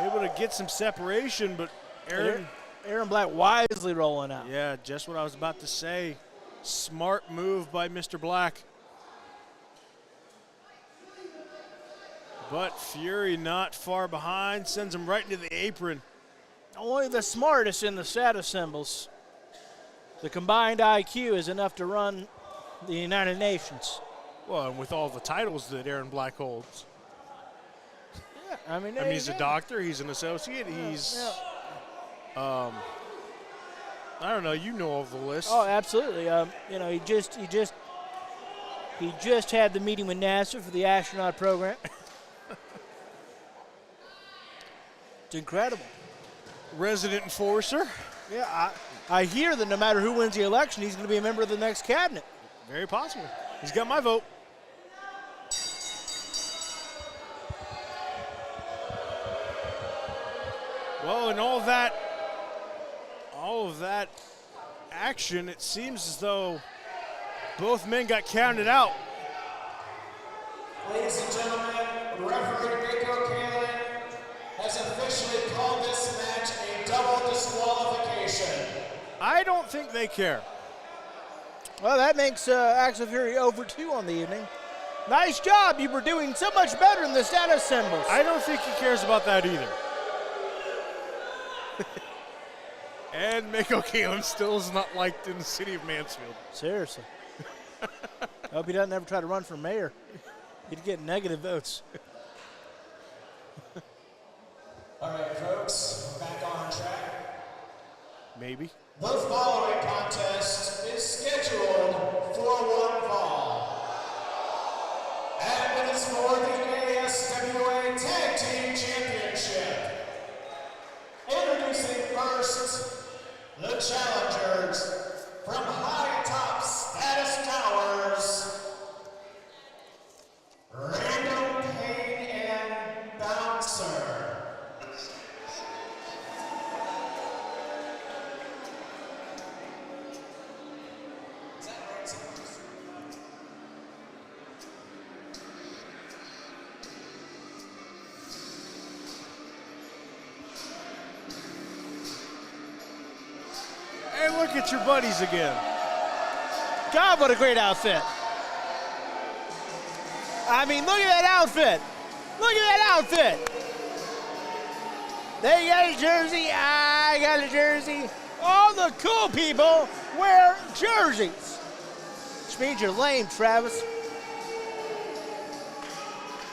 Able to get some separation, but Aaron Black wisely rolling out. Yeah, just what I was about to say. Smart move by Mr. Black. But Fury not far behind, sends him right into the apron. Only the smartest in the status symbols. The combined IQ is enough to run the United Nations. Well, and with all the titles that Aaron Black holds. Yeah, I mean he's a doctor, he's an associate, he's, I don't know, you know all the list. Oh, absolutely. You know, he just had the meeting with NASA for the astronaut program. It's incredible. Resident enforcer. Yeah, I hear that no matter who wins the election, he's going to be a member of the next cabinet. Very possible. He's got my vote. Well, and all of that action, it seems as though both men got counted out. Ladies and gentlemen, referee Dingo has officially called this match a double disqualification. I don't think they care. Well, that makes Axel Fury over 2 on the evening. Nice job. You were doing so much better in the status symbols. I don't think he cares about that either. And Mako Kalen still is not liked in the city of Mansfield. Seriously. I hope he doesn't ever try to run for mayor. He'd get negative votes. All right, folks, we're back on track. Maybe. The following contest is scheduled for one fall. And it is for the ASWA Tag Team Championship. Introducing first, the challengers from High Top Status Towers, Random Pain and Bouncer. Hey, look at your buddies again. God, what a great outfit. I mean, look at that outfit. Look at that outfit. They got a jersey. I got a jersey. All the cool people wear jerseys. Which means you're lame, Travis.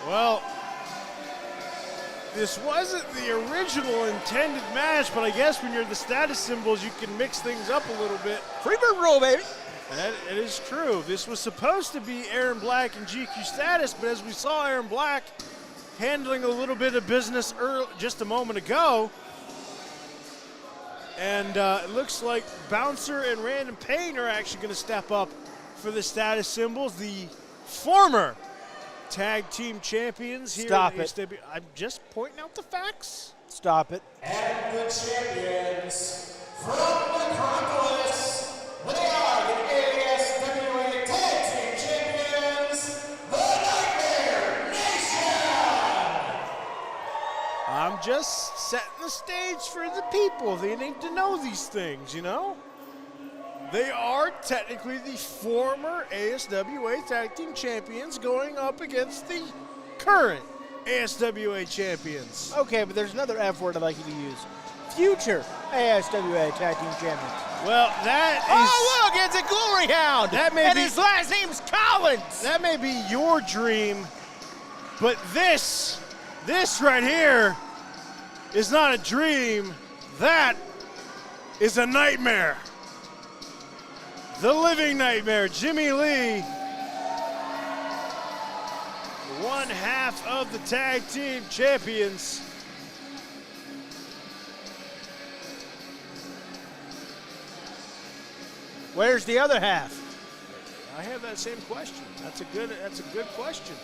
Well, this wasn't the original intended match, but I guess when you're the status symbols, you can mix things up a little bit. Freebird rule, baby. That it is true. This was supposed to be Aaron Black and GQ status, but as we saw Aaron Black handling a little bit of business just a moment ago, and it looks like Bouncer and Random Pain are actually going to step up for the status symbols. The former tag team champions here. Stop it. I'm just pointing out the facts. Stop it. And the champions from the Acropolis, they are the ASWA Tag Team Champions, the Nightmare Nation! I'm just setting the stage. just for the people. They need to know these things, you know? They are technically the former ASWA Tag Team Champions going up against the current ASWA Champions. Okay, but there's another F word I'd like you to use. Future ASWA Tag Team Champions. Well, that is... Oh, look, it's a Glory Hound. That may and be, his last name's Collins. That may be your dream, but this right here is not a dream. That is a nightmare. The living nightmare, Jimmie Lee, one half of the Tag Team Champions. Where's the other half? I have that same question. That's a good question.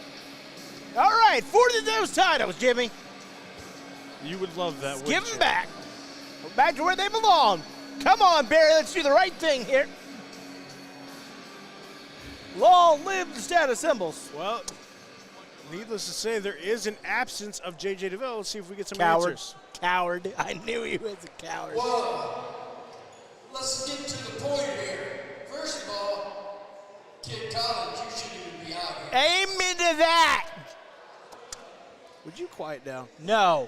All right, 40 of those titles, Jimmy. You would love that, wouldn't Give you? them back. Go back to where they belong. Come on, Barry, let's do the right thing here. Long live the status symbols. Well, needless to say, there is an absence of J.J. Deville. Let's see if we get some Coward. answers. Coward. I knew he was a coward. Well, let's get to the point here. First of all, Kid Collins, you shouldn't even be out here. Amen to that. Would you quiet down? No.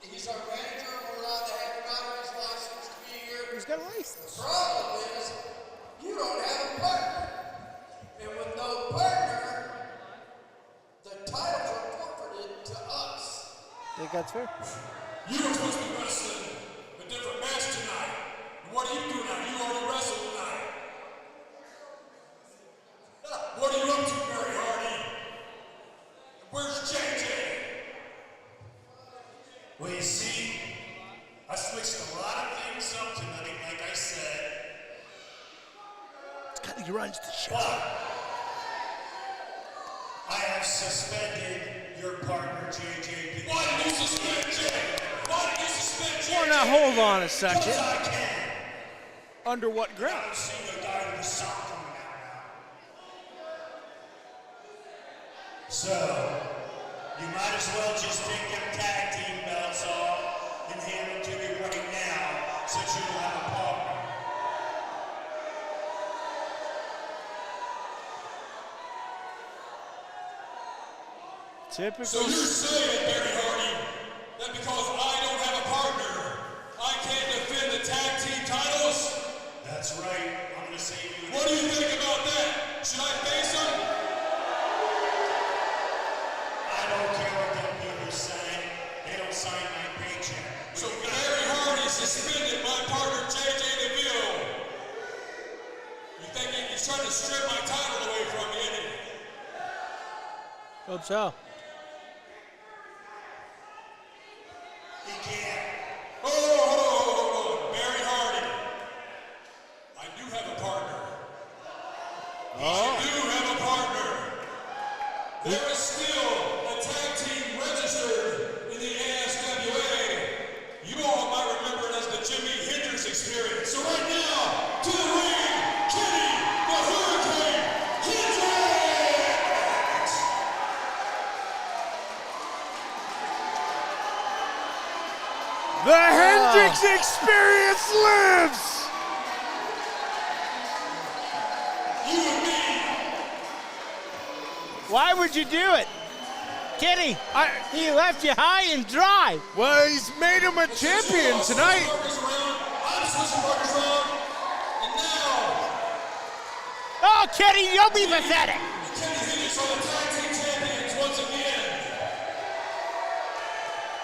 He's our manager. We're allowed to have him out of his license to be here. He's got a license. The problem is, you don't have a partner. And with no partner, the titles are forfeited to us. Think that's fair? You were supposed to be wrestling a different match tonight. What do you do now? You already wrestled tonight. What are you up to, Barry Hardy? Where's JJ? Well, you see, I switched a lot of things up tonight, like I said. It's kind of runs the show. But I have suspended your partner, JJ. Why did you suspend JJ? Why did you suspend JJ? Well, now hold on a second. Because I can. Under what I ground? don't see the guy with the sock coming out now. So, you might as well just take them tag team belts off and hand them to me right now, since you don't have a partner. Typical. So you're saying, Barry Hardy, that because I don't have a partner, I can't defend the tag team titles? That's right. I'm going to save you. What do you think about that? Should I face him? I don't care what them people say. They don't sign my paycheck. So Barry Hardy suspended my partner, JJ Deville. You think he's trying to strip my title away from me, isn't he? Hope so. He can't. Oh, Barry Hardy. I do have a partner. I do have a partner. There is still a tag team registered in the ASWA. You all might remember it as the Jimmy Hendrix experience. So right now, to the ring, Kenny the Hurricane Hendrix! The Hendrix experience lives! You and me. Why would you do it? Kenny, he left you high and dry. Well, he's made him a champion tonight. I'm switching partners around. And now, Oh, Kenny, you'll be pathetic. Kenny Hendrix are the tag team champions once again.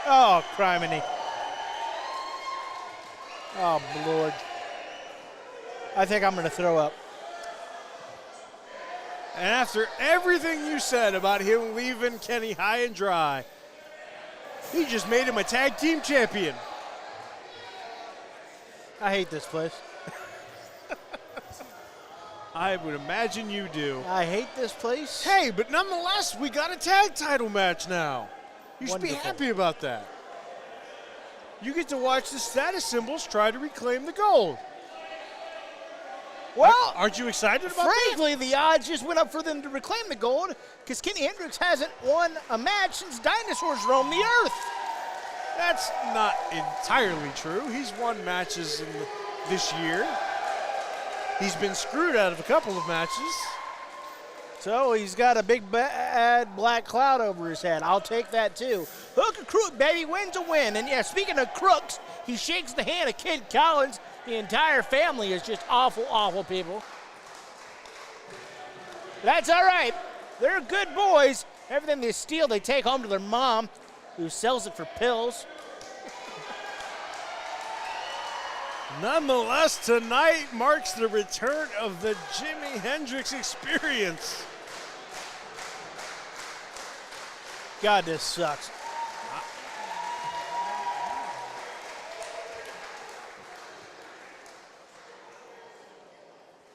Oh, criminy. Oh, Lord. I think I'm going to throw up. And after everything you said about him leaving Kenny high and dry, he just made him a tag team champion. I hate this place. I would imagine you do. I hate this place. Hey, but nonetheless, we got a tag title match now. You should be Wonderful. happy about that. You get to watch the status symbols try to reclaim the gold. Well, Aren't you excited about that? frankly, the odds just went up for them to reclaim the gold because Kenny Hendrix hasn't won a match since dinosaurs roamed the earth. That's not entirely true. He's won matches this year. He's been screwed out of a couple of matches. So he's got a big bad black cloud over his head. I'll take that too. Hook a crook, baby, win's a win. And yeah, speaking of crooks, he shakes the hand of Kid Collins. The entire family is just awful, awful people. That's all right. They're good boys. Everything they steal, they take home to their mom, who sells it for pills. Nonetheless, tonight marks the return of the Jimi Hendrix Experience. God, this sucks.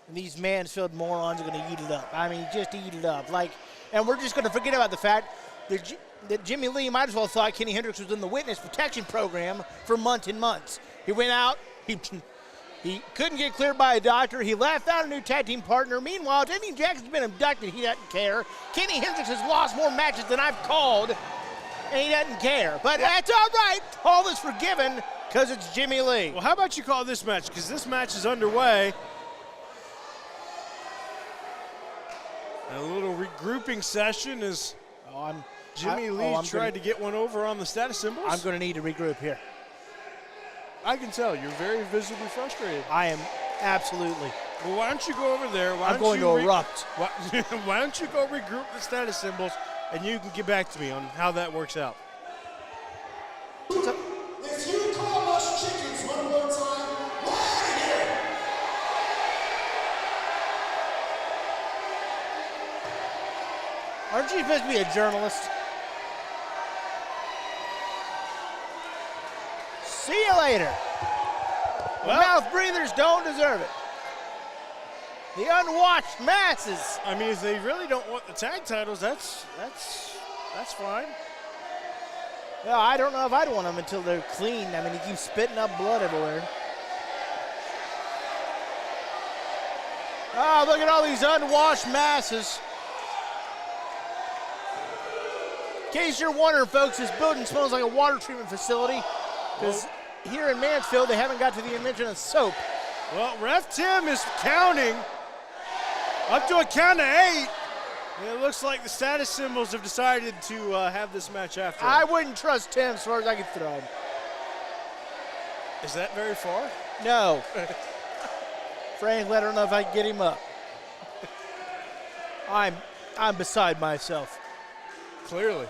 And these Mansfield morons are going to eat it up. I mean, just eat it up. And we're just going to forget about the fact that Jimmy Lee might as well thought Kenny Hendrix was in the witness protection program for months and months. He went out. He couldn't get cleared by a doctor. He left out a new tag team partner. Meanwhile, Dani Jax has been abducted. He doesn't care. Kenny Hendrix has lost more matches than I've called, and he doesn't care. But that's all right. All is forgiven because it's Jimmy Lee. Well, how about you call this match? Because this match is underway. And a little regrouping session as Jimmy Lee tried to get one over on the status symbols. I'm going to need to regroup here. I can tell you're very visibly frustrated. I am absolutely. Well, why don't you go over there? I'm going to erupt. Why don't you go regroup the status symbols, and you can get back to me on how that works out. If you call us chickens one more time, we're out of here. Aren't you supposed to be a journalist? See you later. Well, Mouth breathers don't deserve it. The unwashed masses. I mean, if they really don't want the tag titles, that's fine. No, I don't know if I'd want them until they're clean. I mean, he keeps spitting up blood everywhere. Oh, look at all these unwashed masses. In case you're wondering, folks, this building smells like a water treatment facility. Because here in Mansfield, they haven't got to the invention of soap. Well, Ref Tim is counting up to a count of 8. And it looks like the status symbols have decided to have this match after. I wouldn't trust Tim as far as I can throw him. Is that very far? No. Frank, let her know if I can get him up. I'm beside myself. Clearly.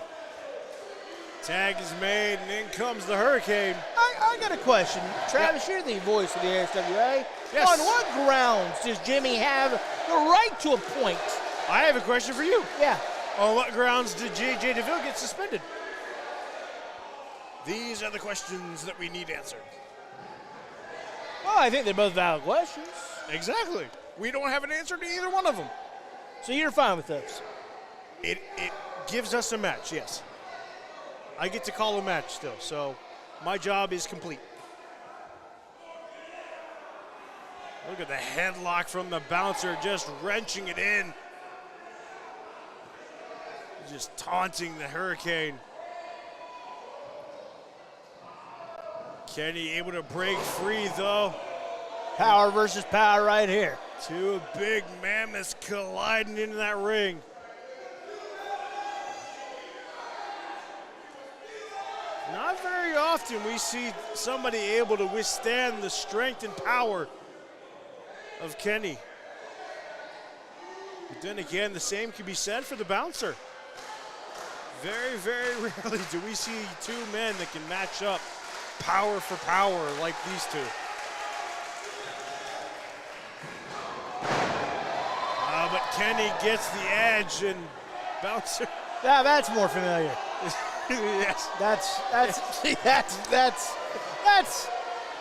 Tag is made, and in comes the Hurricane. I got a question. Travis, you're the voice of the ASWA. Yes. On what grounds does Jimmie have the right to appoint? I have a question for you. Yeah. On what grounds did J.J. Deville get suspended? These are the questions that we need answered. Well, I think they're both valid questions. Exactly. We don't have an answer to either one of them. So you're fine with those? It gives us a match, yes. I get to call a match still, so my job is complete. Look at the headlock from the bouncer, just wrenching it in. Just taunting the Hurricane. Kenny able to break free, though. Power versus power right here. Two big mammoths colliding into that ring. Not very often we see somebody able to withstand the strength and power of Kenny. But then again, the same can be said for the bouncer. Very, very rarely do we see two men that can match up power for power like these two. But Kenny gets the edge, and bouncer. Yeah, that's more familiar. Yes. That's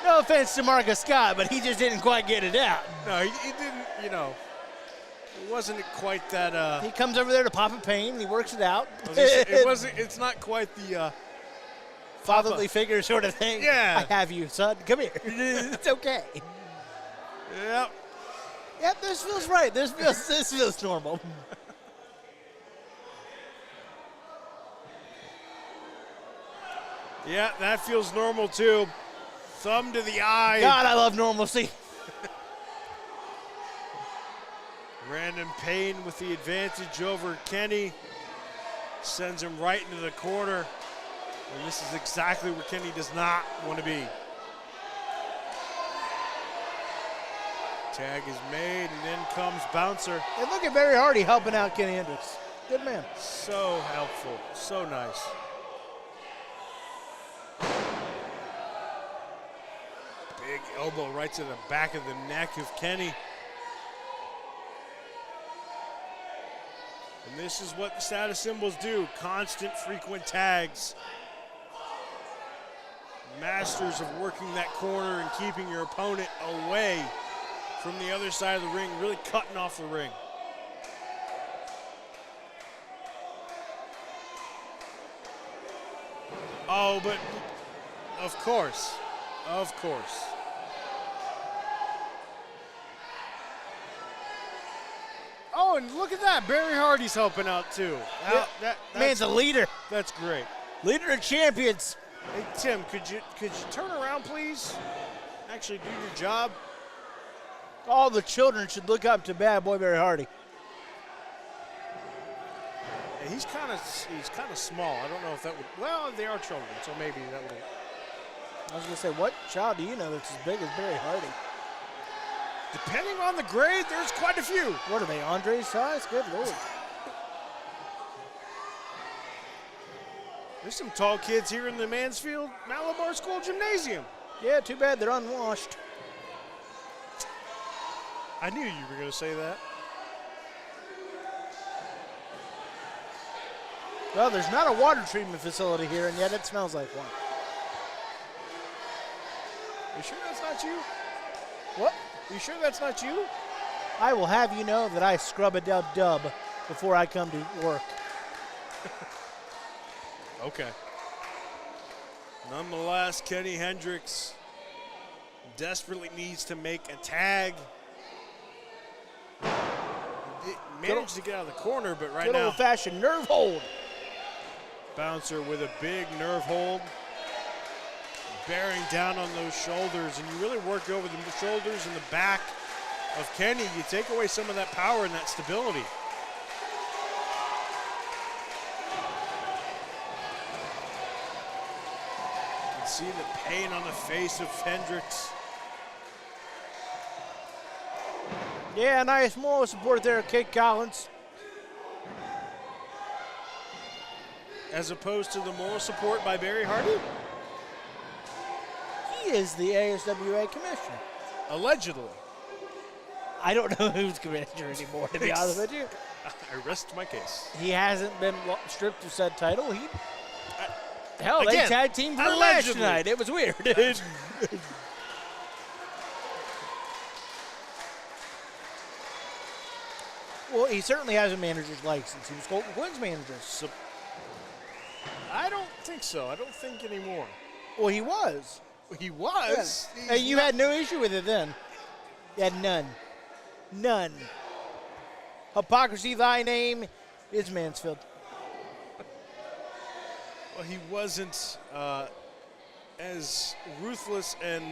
no offense to Marcus Scott, but he just didn't quite get it out. No, he didn't, it wasn't quite that. He comes over there to pop a pain, and he works it out. It's not quite the fatherly figure sort of thing. Yeah. I have you, son. Come here. It's okay. Yep. Yep, this feels right. This feels normal. Yeah, that feels normal too. Thumb to the eye. God, I love normalcy. Random pain with the advantage over Kenny. Sends him right into the corner. And this is exactly where Kenny does not want to be. Tag is made, and in comes Bouncer. And look at Barry Hardy helping out Kenny Hendrix. Good man. So helpful, so nice. Big elbow right to the back of the neck of Kenny. And this is what the status symbols do. Constant, frequent tags. Masters of working that corner and keeping your opponent away from the other side of the ring, really cutting off the ring. Oh, but of course. Oh, and look at that. Barry Hardy's helping out too. Yeah. Man's a leader. That's great. Leader of champions. Hey, Tim, could you turn around, please? Actually do your job. All the children should look up to bad boy Barry Hardy. Yeah, he's kind of small. I don't know if that would. Well, they are children, so maybe that would. I was gonna say, what child do you know that's as big as Barry Hardy? Depending on the grade, there's quite a few. What are they, Andre's size? Good Lord. There's some tall kids here in the Mansfield Malabar School gymnasium. Yeah, too bad they're unwashed. I knew you were going to say that. Well, there's not a water treatment facility here, and yet it smells like one. You sure that's not you? What? You sure that's not you? I will have you know that I scrub a dub before I come to work. Okay. Nonetheless, Kenny Hendrix desperately needs to make a tag. He managed to get out of the corner, but right Good now, old-fashioned nerve hold. Bouncer with a big nerve hold, bearing down on those shoulders, and you really work over the shoulders and the back of Kenny. You take away some of that power and that stability. You can see the pain on the face of Hendrix. Yeah, nice moral support there, Kate Collins. As opposed to the moral support by Barry Hardy? He is the ASWA commissioner. Allegedly. I don't know who's commissioner anymore, to be honest with you. I rest my case. He hasn't been stripped of said title. Hell, Again, they tag teamed for a match tonight. It was weird. Well, he certainly has a manager's license. He was Colton Quinn's manager. I don't think so. I don't think anymore. Well, he was. He was. Yeah. Hey, you had no issue with it then. You had none. None. Hypocrisy, thy name is Mansfield. Well, he wasn't as ruthless and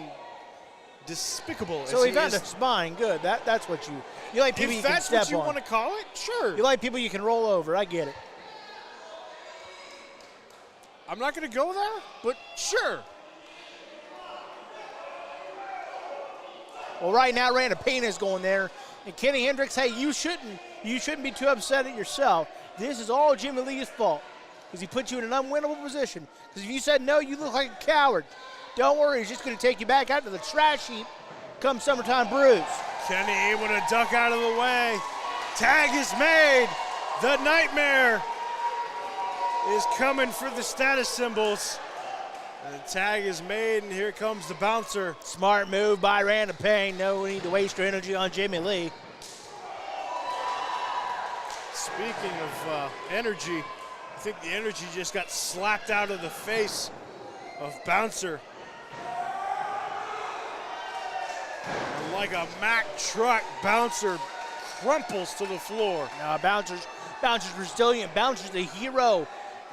despicable as So he he found is. a spine. Good. That's what you like people you If can that's step what you on. want to call it, sure. You like people you can roll over. I get it. I'm not going to go there, but sure. Well, right now, Randall Payne is going there. And Kenny Hendrix, hey, you shouldn't be too upset at yourself. This is all Jimmie Lee's fault because he put you in an unwinnable position. Because if you said no, you look like a coward. Don't worry, he's just going to take you back out to the trash heap come summertime brews. Kenny able to duck out of the way. Tag is made. The Nightmare is coming for the status symbols. And the tag is made, and here comes the Bouncer. Smart move by Randall Payne. No need to waste your energy on Jimmie Lee. Speaking of energy, I think the energy just got slapped out of the face of Bouncer. And like a Mack truck, Bouncer crumples to the floor. Bouncer's resilient. Bouncer's the hero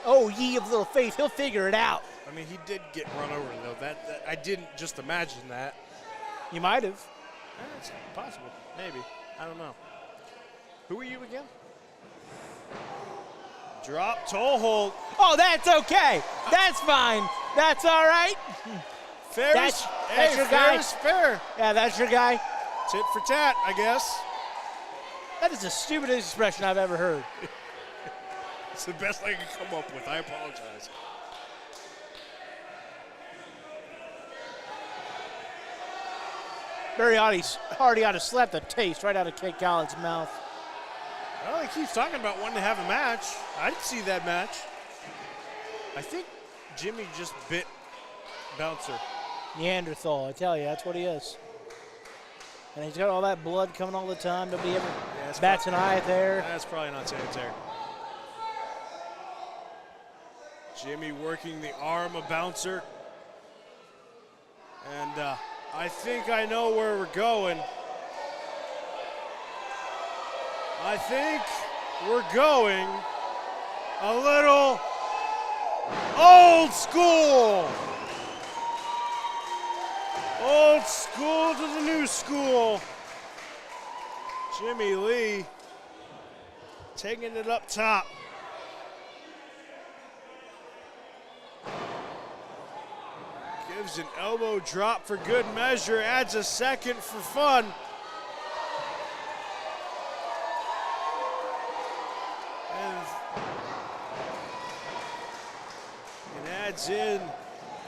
Oh, ye of little faith, he'll figure it out. I mean, he did get run over, though. That I didn't just imagine that. You might have. It's possible. Maybe. I don't know. Who are you again? Drop toe hold. Oh, that's okay. That's fine. That's all right. Fair That's hey, your fair guy. is fair. Yeah, that's your guy. Tit for tat, I guess. That is the stupidest expression I've ever heard. It's the best I can come up with. I apologize. Barry already ought to slap the taste right out of Kate Collins' mouth. Well, he keeps talking about wanting to have a match. I'd see that match. I think Jimmie just bit Bouncer. Neanderthal, I tell you, that's what he is. And he's got all that blood coming all the time. Nobody ever bats an eye there. That's probably not sanitary. Jimmie working the arm of Bouncer. And I think I know where we're going. I think we're going a little old school. Old school to the new school. Jimmie Lee taking it up top. Gives an elbow drop for good measure, adds a second for fun. And adds in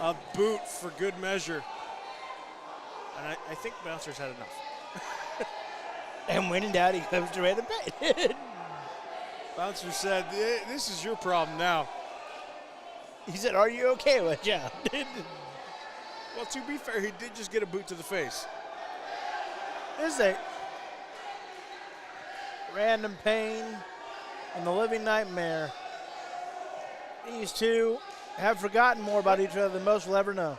a boot for good measure. And I think Bouncer's had enough. And when in doubt, he comes to Random Pain. Bouncer said, this is your problem now. He said, are you okay with you? Well, to be fair, he did just get a boot to the face. Is it? Random Pain and the Living Nightmare. These two have forgotten more about each other than most will ever know.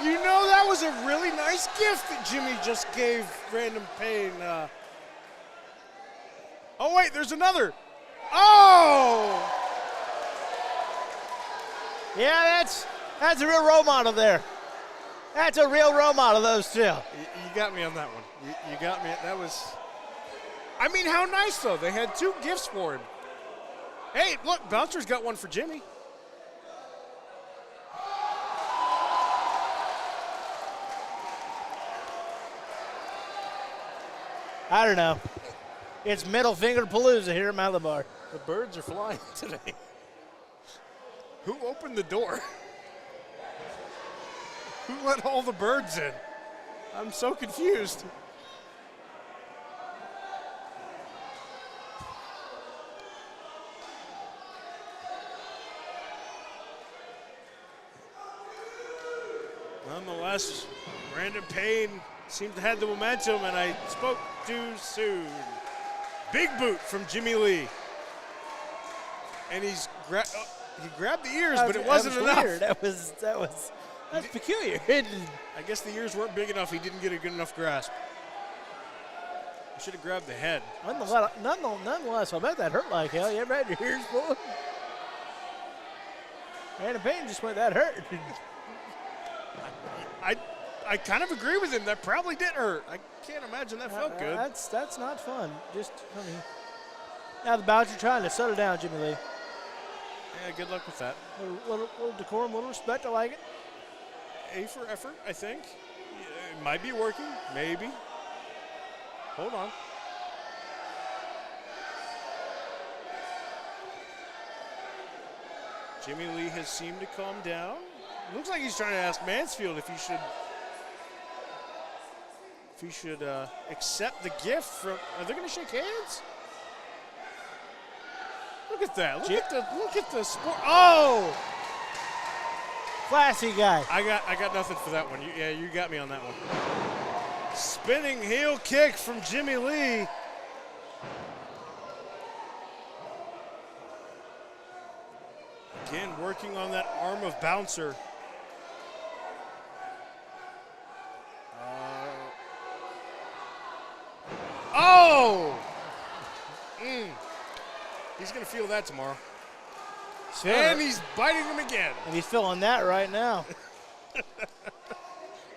You know, that was a really nice gift that Jimmie just gave Random Pain. Oh, wait, there's another. Oh! Yeah, that's a real role model there. That's a real role model, those two. You got me on that one. You got me. That was. I mean, how nice, though. They had two gifts for him. Hey, look, Bouncer's got one for Jimmie. I don't know. It's middle finger palooza here at Malabar. The birds are flying today. Who opened the door? Who let all the birds in? I'm so confused. Nonetheless, Random Pain seemed to have the momentum, and I spoke too soon. Big boot from Jimmie Lee. And he grabbed the ears, but it wasn't enough. Weird. That's peculiar. I guess the ears weren't big enough. He didn't get a good enough grasp. He should have grabbed the head. Nonetheless, I bet that hurt like hell. You ever had your ears pulled? Random Pain just went, that hurt. I kind of agree with him. That probably did hurt. I can't imagine that felt good. That's not fun. Just funny. Now the Bouncer trying to settle down, Jimmie Lee. Yeah, good luck with that. Little decorum, little respect. I like it. A for effort, I think. It might be working. Maybe. Hold on. Jimmie Lee has seemed to calm down. Looks like he's trying to ask Mansfield if he should accept the gift from. Are they going to shake hands? Look at that. Look at the sport. Oh! Classy guy. I got nothing for that one. You got me on that one. Spinning heel kick from Jimmie Lee. Again, working on that arm of Bouncer. Oh! He's going to feel that tomorrow. And he's biting him again. And he's feeling that right now.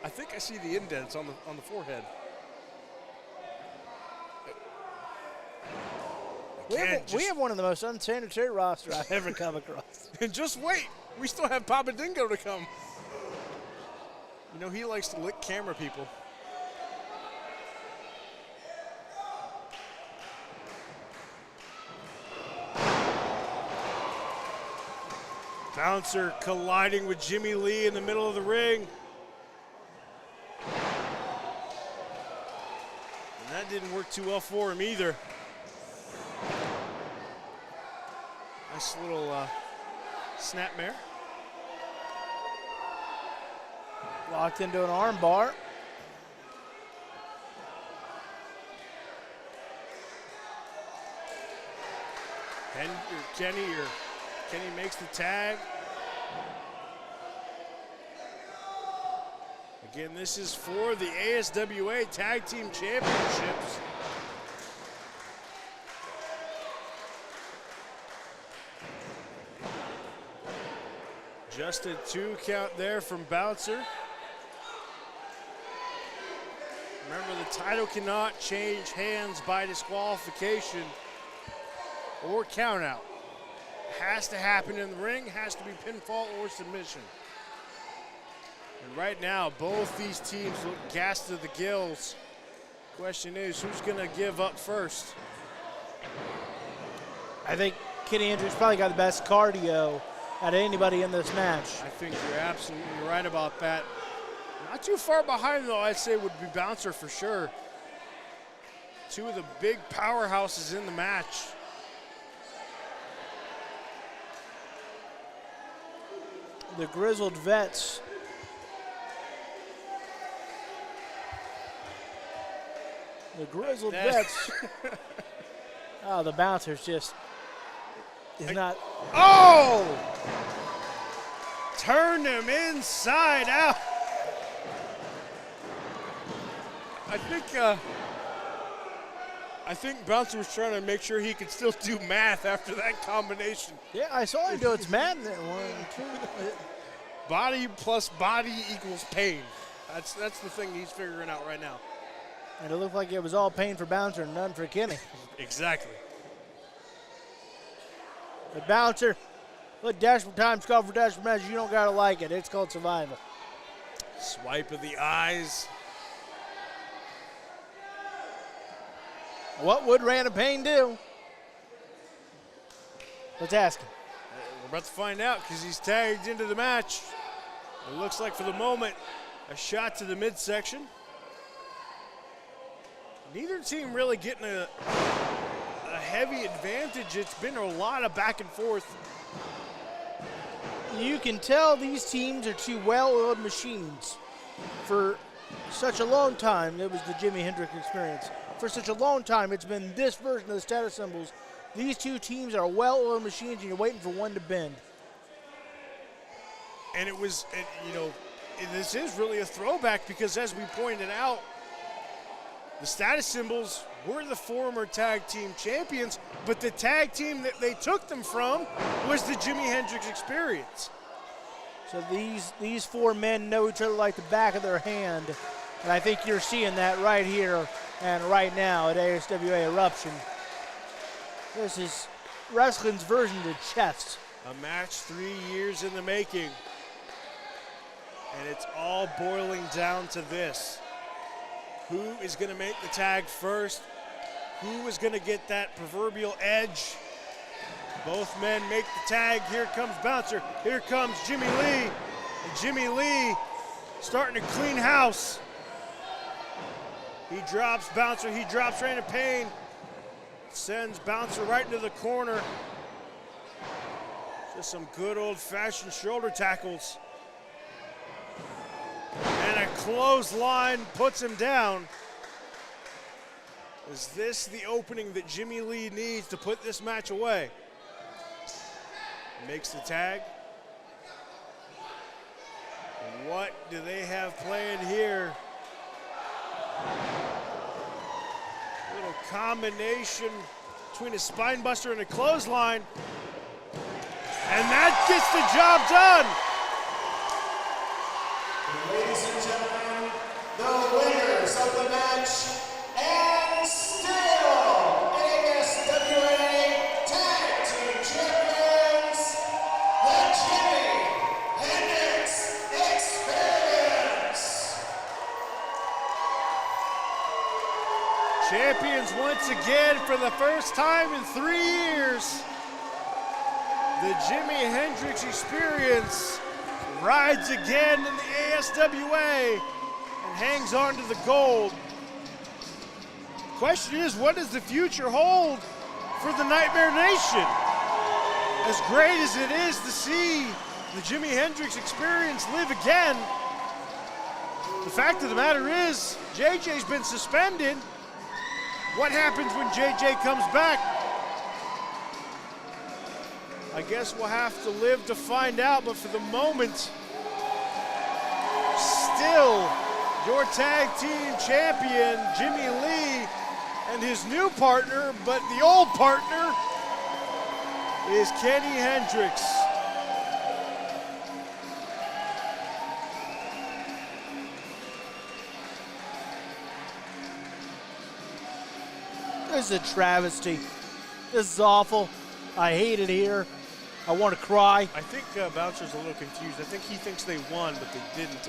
I think I see the indents on the forehead. We have one of the most unsanitary rosters I've ever come across. And just wait, we still have Papa Dingo to come. You know, he likes to lick camera people. Bouncer colliding with Jimmie Lee in the middle of the ring. And that didn't work too well for him either. Nice little snapmare. Locked into an arm bar. Kenny makes the tag. Again, this is for the ASWA Tag Team Championships. Just a 2 count there from Bouncer. Remember, the title cannot change hands by disqualification or count out. Has to happen in the ring, has to be pinfall or submission. And right now, both these teams look gassed to the gills. Question is, who's gonna give up first? I think Kenny Hendrix probably got the best cardio out of anybody in this match. I think you're absolutely right about that. Not too far behind, though, I'd say would be Bouncer for sure. Two of the big powerhouses in the match. The grizzled vets. The grizzled vets. Oh, the Bouncer's just is not. Oh! Turned him inside out. I think Bouncer was trying to make sure he could still do math after that combination. Yeah, I saw him do its math in there. 1, 2. Body plus body equals pain. That's the thing he's figuring out right now. And it looked like it was all pain for Bouncer and none for Kenny. Exactly. The Bouncer, look, Desperate Times call for desperate measures. You don't got to like it. It's called survival. Swipe of the eyes. What would Random Pain do? Let's ask him. We're about to find out because he's tagged into the match. It looks like for the moment, a shot to the midsection. Neither team really getting a heavy advantage. It's been a lot of back and forth. You can tell these teams are two well-oiled machines. For such a long time, it was the Jimi Hendrix experience. For such a long time, it's been this version of the status symbols. These two teams are well-oiled machines, and you're waiting for one to bend. And this is really a throwback because, as we pointed out, the status symbols were the former tag team champions, but the tag team that they took them from was the Jimi Hendrix Experience. So these four men know each other like the back of their hand, and I think you're seeing that right here and right now at ASWA Eruption. This is wrestling's version to chess. A match 3 years in the making, and it's all boiling down to this. Who is going to make the tag first? Who is going to get that proverbial edge? Both men make the tag. Here comes Bouncer. Here comes Jimmie Lee. And Jimmie Lee starting to clean house. He drops Bouncer. He drops Random Pain. Sends Bouncer right into the corner. Just some good old-fashioned shoulder tackles. And a clothesline puts him down. Is this the opening that Jimmie Lee needs to put this match away? Makes the tag. What do they have planned here? Little combination between a spine buster and a clothesline. And that gets the job done. Ladies and gentlemen, the winners of the match and still ASWA Tag Team Champions, the Jimmie Hendrix Experience. Champions once again for the first time in 3 years. The Jimmie Hendrix Experience rides again in the ASWA and hangs on to the gold. Question is, what does the future hold for the Nightmare Nation? As great as it is to see the Jimmie Hendrix Experience live again, the fact of the matter is, JJ's been suspended. What happens when JJ comes back? I guess we'll have to live to find out, but for the moment, still your tag team champion, Jimmie Lee, and his new partner, but the old partner, is Kenny Hendrix. This is a travesty. This is awful. I hate it here. I want to cry. I think Bouncer's a little confused. I think he thinks they won, but they didn't.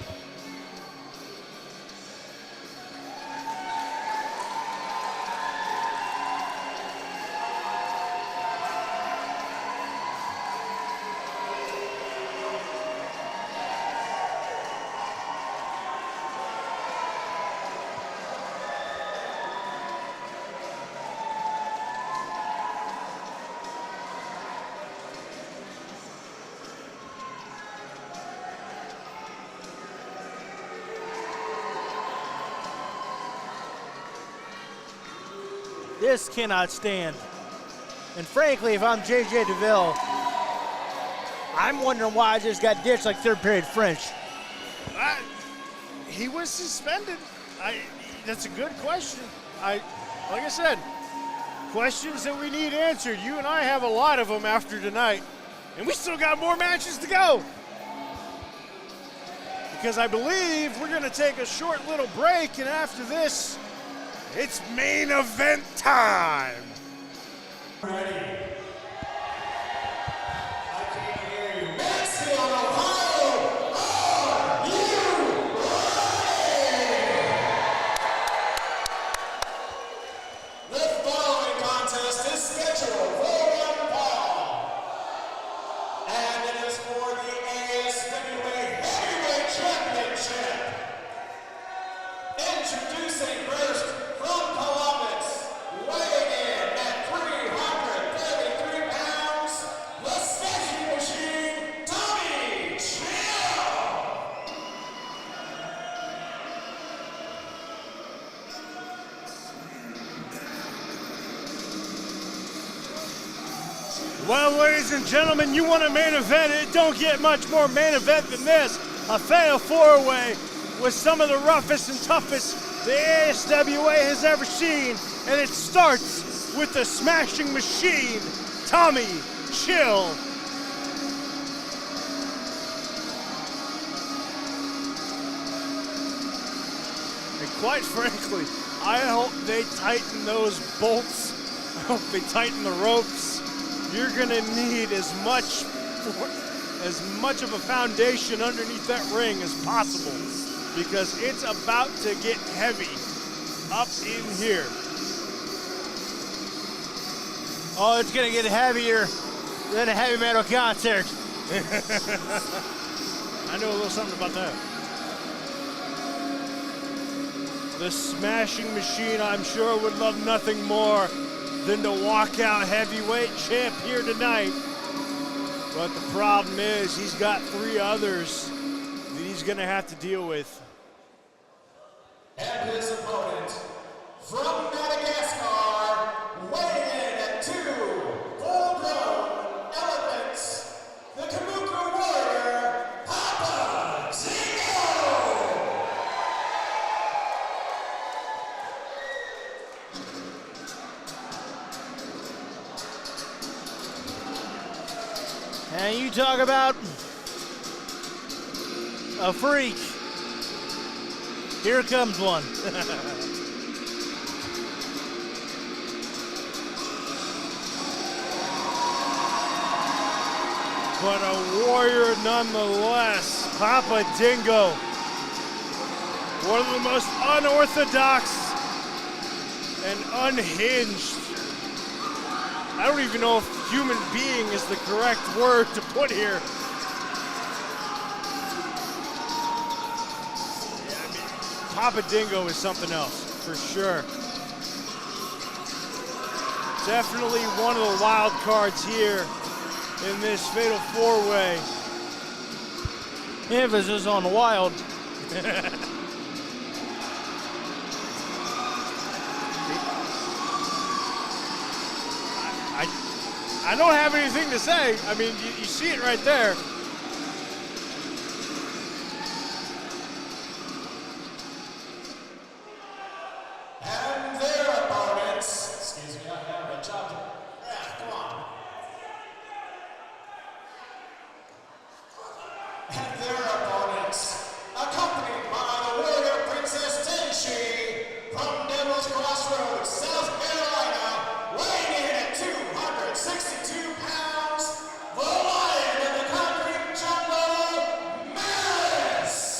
This cannot stand. And frankly, if I'm JJ Deville, I'm wondering why I just got ditched like third period French. He was suspended. That's a good question. Like I said, questions that we need answered. You and I have a lot of them after tonight. And we still got more matches to go. Because I believe we're going to take a short little break, and after this, it's main event time. Ready. I can't hear you. Mansfield, Ohio, are you ready? The following contest is scheduled for one fall. And it is for the ASWA Heavyweight Championship. Introducing first, from Columbus, weighing in at 333 pounds, the Smashing Machine, Dani Jax. Well, ladies and gentlemen, you want a main event? It don't get much more main event than this. A fatal four-way with some of the roughest and toughest the ASWA has ever seen, and it starts with the Smashing Machine, Tommy Chill. And quite frankly, I hope they tighten those bolts. I hope they tighten the ropes. You're gonna need as much of a foundation underneath that ring as possible, because it's about to get heavy up in here. Oh, it's gonna get heavier than a heavy metal concert. I know a little something about that. The Smashing Machine, I'm sure, would love nothing more than to walk out heavyweight champ here tonight. But the problem is he's got 3 others that he's gonna have to deal with. And his opponent, from Madagascar, weighing in at 2 full-grown elephants, the Kamuka Warrior, Papa Dingo! you talk about a freak. Here comes one. But a warrior nonetheless. Papa Dingo. One of the most unorthodox and unhinged. I don't even know if human being is the correct word to put here. Yeah, I mean, Papa Dingo is something else, for sure. Definitely one of the wild cards here in this fatal four-way. Emphasis on wild. I don't have anything to say. I mean, you see it right there. And their opponents, excuse me, I have a job. Yeah, come on. And their opponents, accompanied by the warrior Princess Tenshi from Devil's Crossroads, South Carolina, weighing in at 262 pounds, the Lion of the Concrete Jungle, Malice.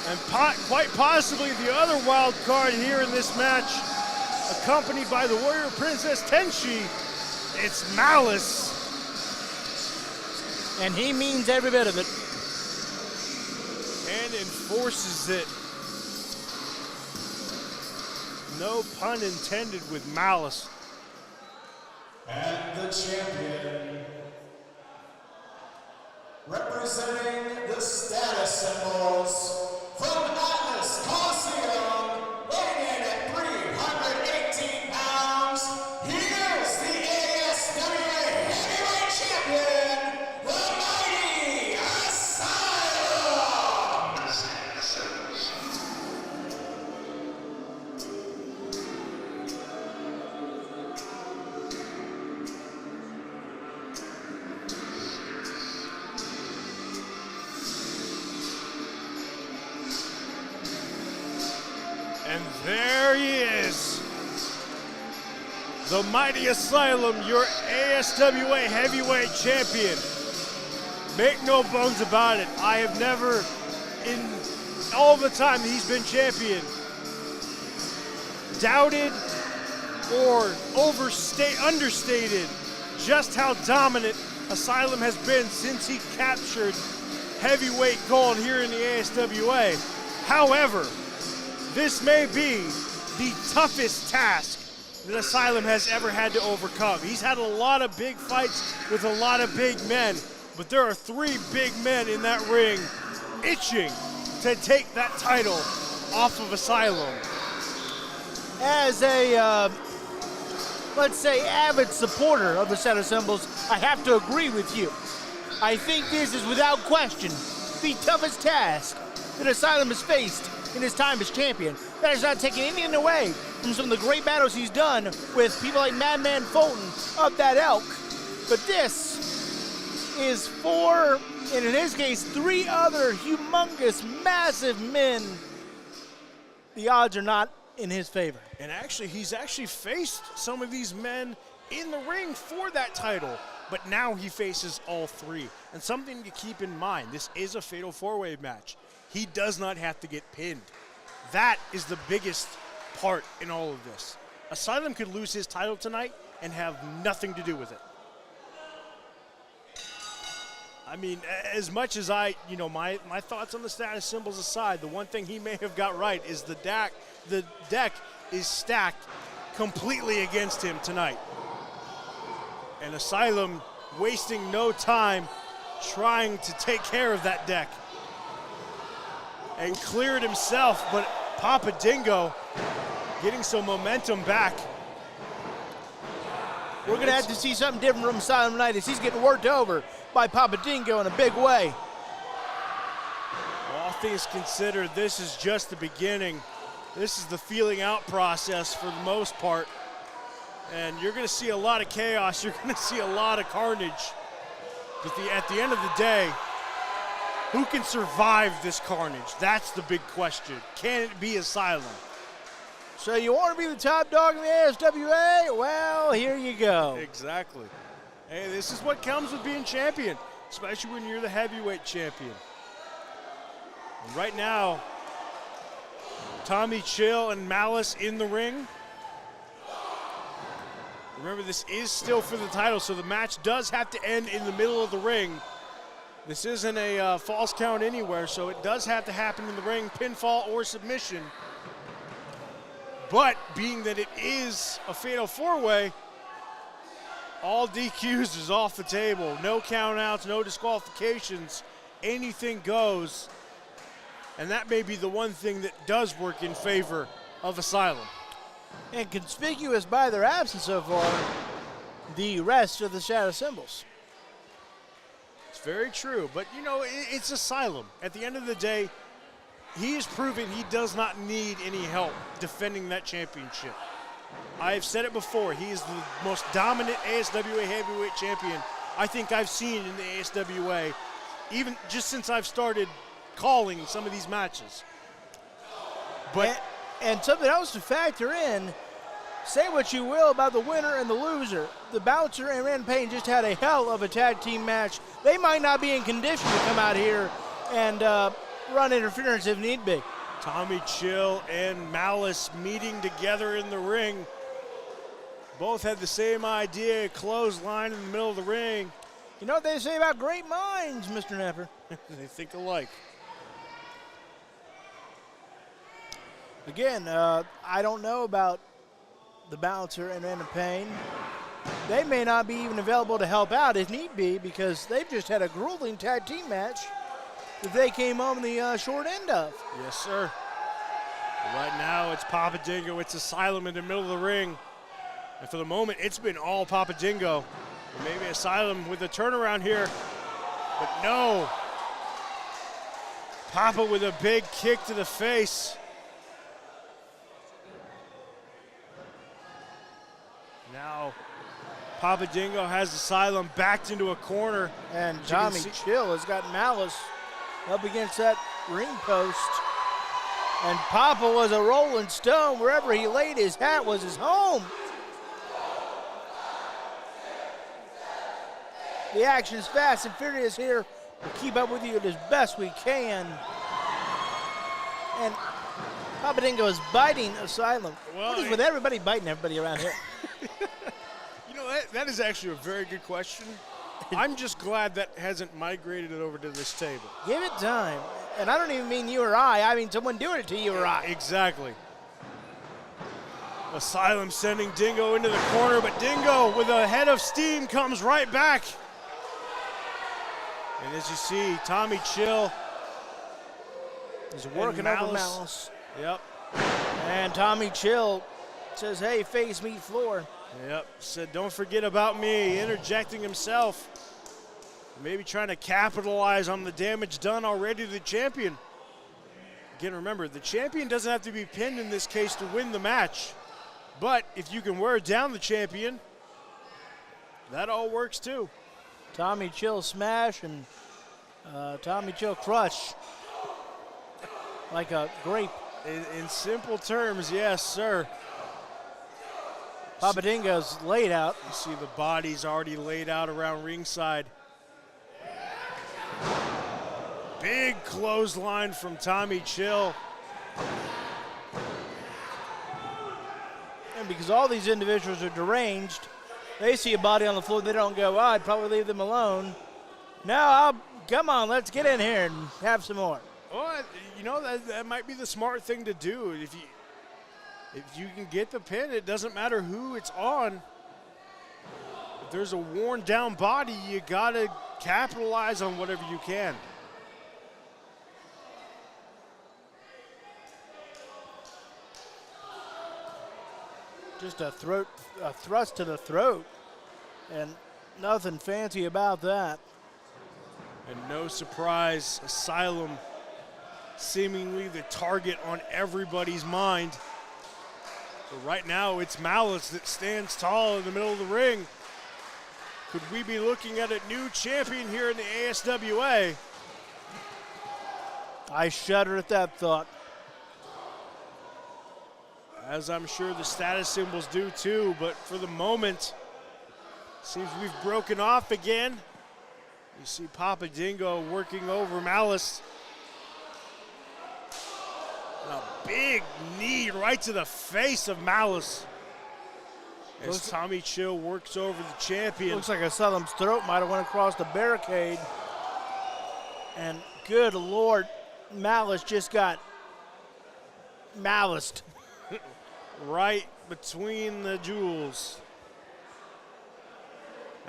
And quite possibly the other wild card here in this match, accompanied by the warrior Princess Tenshi, it's Malice. And he means every bit of it. And enforces it. No pun intended with Malice. And the champion, representing the status symbols from Atlas Coliseum, weighing in at 318 pounds, here's the ASWA Heavyweight Champion, the Mighty Asylum! And there he is. The Mighty Asylum, your ASWA Heavyweight Champion. Make no bones about it. I have never, in all the time that he's been champion, doubted or understated just how dominant Asylum has been since he captured heavyweight gold here in the ASWA. However, this may be the toughest task that Asylum has ever had to overcome. He's had a lot of big fights with a lot of big men, but there are three big men in that ring itching to take that title off of Asylum. As a, let's say, avid supporter of the set of symbols, I have to agree with you. I think this is, without question, the toughest task that Asylum has faced in his time as champion. That is not taking anything away from some of the great battles he's done with people like Madman Fulton of that elk. But this is four, and in his case, three other humongous, massive men. The odds are not in his favor. And actually, he's actually faced some of these men in the ring for that title, but now he faces all three. And something to keep in mind, this is a fatal four-way match. He does not have to get pinned. That is the biggest part in all of this. Asylum could lose his title tonight and have nothing to do with it. I mean, as much as my thoughts on the status symbols aside, the one thing he may have got right is the deck is stacked completely against him tonight. And Asylum wasting no time trying to take care of that deck. And clear it himself, but Papa Dingo getting some momentum back. We're going to have to see something different from Asylum tonight as he's getting worked over by Papa Dingo in a big way. things considered, this is just the beginning. This is the feeling out process for the most part. And you're going to see a lot of chaos. You're going to see a lot of carnage. But at the end of the day, who can survive this carnage? That's the big question. Can it be Asylum? So you want to be the top dog in the ASWA? Well, here you go. Exactly. Hey, this is what comes with being champion, especially when you're the heavyweight champion. And right now, Tommy Chill and Malice in the ring. Remember, this is still for the title, so the match does have to end in the middle of the ring. This isn't a false count anywhere, so it does have to happen in the ring, pinfall or submission. But being that it is a fatal four-way, all DQs is off the table. No countouts, no disqualifications, anything goes. And that may be the one thing that does work in favor of Asylum. And conspicuous by their absence so far, the rest of the shadow symbols. It's very true, but you know, it's Asylum. At the end of the day, he has proven he does not need any help defending that championship. I have said it before, he is the most dominant ASWA heavyweight champion I think I've seen in the ASWA, even just since I've started calling some of these matches. But and something else to factor in, say what you will about the winner and the loser. The Bouncer and Rampage just had a hell of a tag team match. They might not be in condition to come out here and run interference if need be. Tommy Chill and Malice meeting together in the ring. Both had the same idea, clothesline in the middle of the ring. You know what they say about great minds, Mr. Nepper? They think alike. Again, I don't know about the Bouncer and Random Pain. They may not be even available to help out if need be, because they've just had a grueling tag team match that they came on the short end of. Yes, sir. Right now, it's Papa Dingo. It's Asylum in the middle of the ring. And for the moment, it's been all Papa Dingo. And maybe Asylum with a turnaround here. But no. Papa with a big kick to the face. Now, Papa Dingo has Asylum backed into a corner. And Tommy Chill has got Malice up against that ring post. And Papa was a rolling stone. Wherever he laid his hat was his home. The action's fast and furious here. We'll keep up with you as best we can. And Papa Dingo is biting Asylum. Well, what is with everybody biting everybody around here? You know, that is actually a very good question. I'm just glad that hasn't migrated it over to this table. Give it time. And I don't even mean you or I mean someone doing it to you or I. Exactly. Asylum sending Dingo into the corner, but Dingo with a head of steam comes right back. And as you see, Tommy Chill is working over Malice. Yep. And Tommy Chill says, hey, face meet floor. Yep, said don't forget about me, interjecting himself. Maybe trying to capitalize on the damage done already to the champion. Again, remember, the champion doesn't have to be pinned in this case to win the match. But if you can wear down the champion, that all works too. Tommy Chill smash and Tommy Chill crush. Like a grape. In simple terms, yes, sir. Papa Dingo's laid out. You see the bodies already laid out around ringside. Big clothesline from Tommy Chill. And because all these individuals are deranged, they see a body on the floor, they don't go, oh, I'd probably leave them alone. No, come on, let's get in here and have some more. Well, you know, that might be the smart thing to do. If you can get the pin, it doesn't matter who it's on. If there's a worn down body, you gotta capitalize on whatever you can. Just a thrust to the throat, and nothing fancy about that. And no surprise, Asylum seemingly the target on everybody's mind. But right now, it's Malice that stands tall in the middle of the ring. Could we be looking at a new champion here in the ASWA? I shudder at that thought. As I'm sure the status symbols do too, but for the moment, seems we've broken off again. You see Papa Dingo working over Malice. A big knee right to the face of Malice. As Tommy Chill works over the champion. Looks like Asylum's throat might have went across the barricade. And good Lord, Malice just got maliced. Right between the jewels.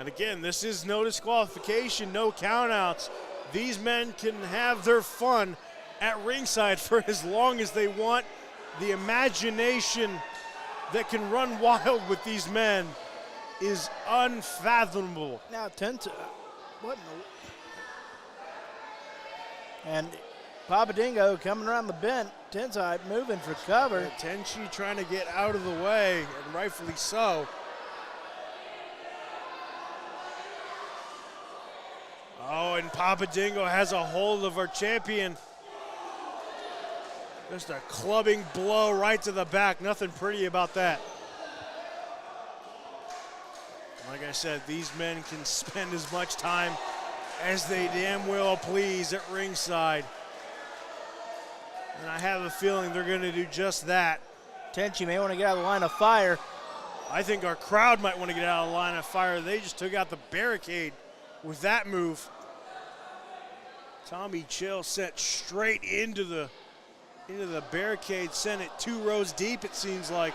And again, this is no disqualification, no countouts. These men can have their fun at ringside for as long as they want. The imagination that can run wild with these men is unfathomable. Now, what in the... And Papa Dingo coming around the bend, Tensai moving for cover. Tenchi trying to get out of the way, and rightfully so. Oh, and Papa Dingo has a hold of our champion. Just a clubbing blow right to the back. Nothing pretty about that. Like I said, these men can spend as much time as they damn well please at ringside. And I have a feeling they're going to do just that. Tenchi may want to get out of the line of fire. I think our crowd might want to get out of the line of fire. They just took out the barricade with that move. Tommy Chill sent straight into the barricade, sent it 2 rows deep, it seems like.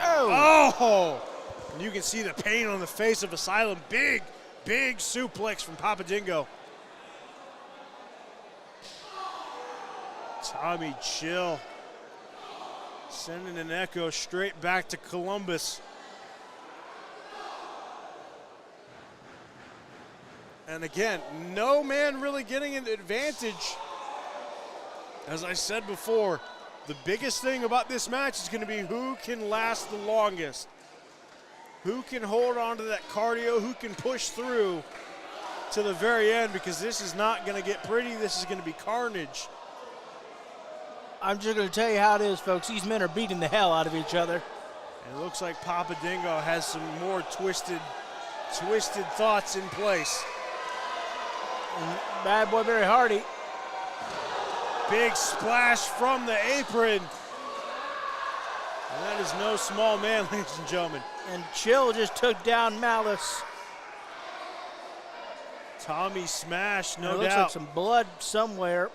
Oh! And you can see the pain on the face of Asylum. Big suplex from Papa Dingo. Tommy Chill sending an echo straight back to Columbus. And again, no man really getting an advantage. As I said before, the biggest thing about this match is going to be who can last the longest. Who can hold on to that cardio, who can push through to the very end, because this is not going to get pretty. This is going to be carnage. I'm just going to tell you how it is, folks. These men are beating the hell out of each other. And it looks like Papa Dingo has some more twisted thoughts in place. And bad boy Barry Hardy. Big splash from the apron. And that is no small man, ladies and gentlemen. And Chill just took down Malice. Tommy smash, no doubt. Looks like some blood somewhere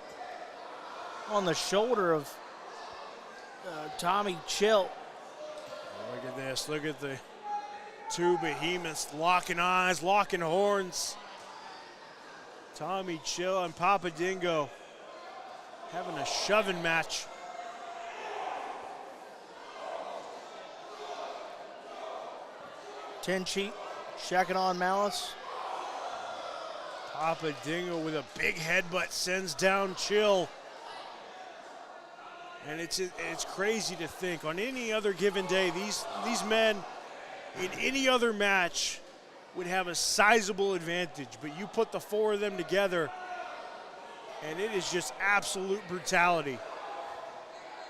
on the shoulder of Tommy Chill. Look at this. Look at the 2 behemoths locking eyes, locking horns. Tommy Chill and Papa Dingo having a shoving match. Tenchi checking on Malice. Papa Dingo with a big headbutt sends down Chill. And it's crazy to think on any other given day, these men in any other match would have a sizable advantage, but you put the 4 of them together and it is just absolute brutality.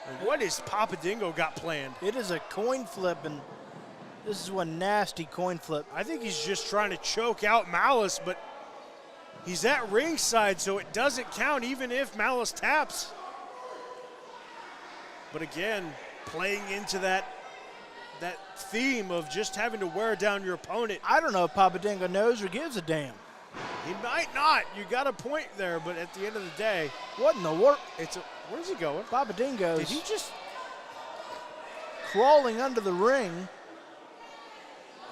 And what has Papa Dingo got planned? It is a coin flip, and this is one nasty coin flip. I think he's just trying to choke out Malice, but he's at ringside, so it doesn't count even if Malice taps. But again, playing into that theme of just having to wear down your opponent. I don't know if Papa Dingo knows or gives a damn. He might not. You got a point there, but at the end of the day, what in the world? Where's he going? Papa Dingo's. Did he just crawling under the ring?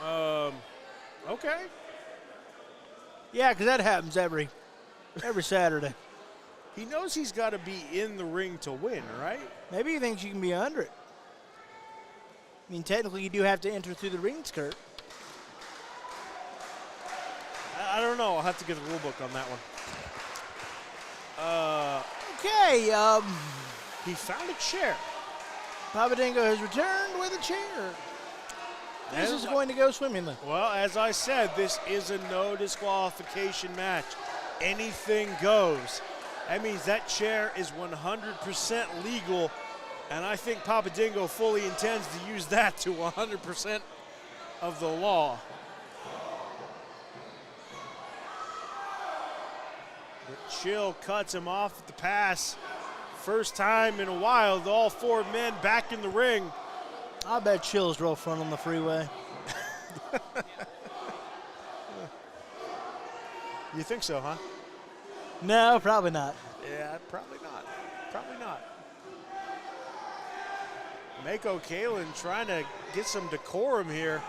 Okay. Yeah, because that happens every Saturday. He knows he's got to be in the ring to win, right? Maybe he thinks you can be under it. I mean, technically, you do have to enter through the ring skirt. I don't know. I'll have to get the rule book on that one. Okay, He found a chair. Papa Dingo has returned with a chair. This is going to go swimmingly. Well, as I said, this is a no disqualification match. Anything goes. That means that chair is 100% legal, and I think Papa Dingo fully intends to use that to 100% of the law. But Chill cuts him off at the pass. First time in a while, all four men back in the ring. I bet Chill's drove front on the freeway. You think so, huh? No, probably not. Yeah, probably not. Probably not. Mako Kalen trying to get some decorum here.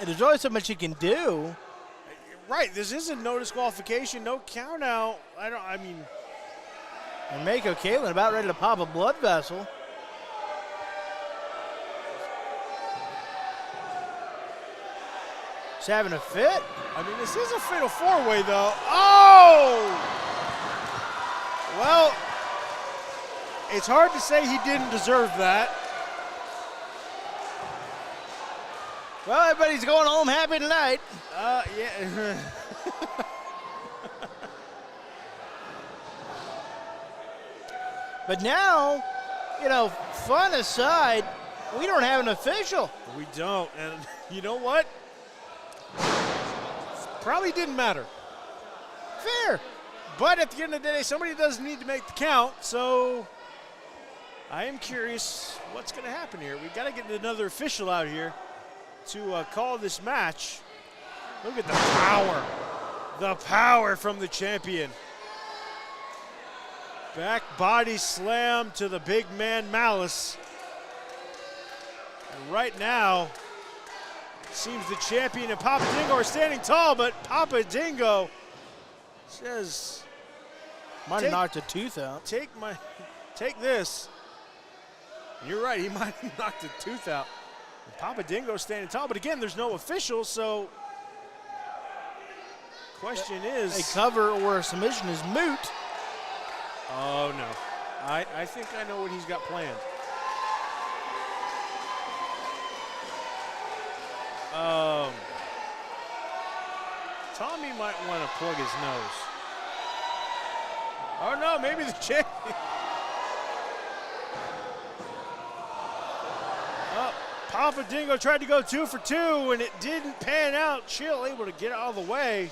And there's only so much he can do. Right, this isn't no disqualification, no count out. And Mako Kalen about ready to pop a blood vessel. He's having a fit. This is a fatal four-way, though. Oh! Well, it's hard to say he didn't deserve that. Well, everybody's going home happy tonight. Yeah. But now, fun aside, we don't have an official. We don't, and you know what? Probably didn't matter. Fair. But at the end of the day, somebody does need to make the count, so I am curious what's going to happen here. We've got to get another official out here to call this match. Look at the power. The power from the champion. Back body slam to the big man Malice. And right now, it seems the champion and Papa Dingo are standing tall, but Papa Dingo says, might have knocked a tooth out. Take this. And you're right, he might have knocked a tooth out. And Papa Dingo standing tall, but again, there's no official, so question is, a cover or a submission is moot. Oh no, I think I know what he's got planned. Tommy might want to plug his nose. Oh no, maybe the champion. Oh, Papa Dingo tried to go 2 for 2 and it didn't pan out. Chill able to get out of the way.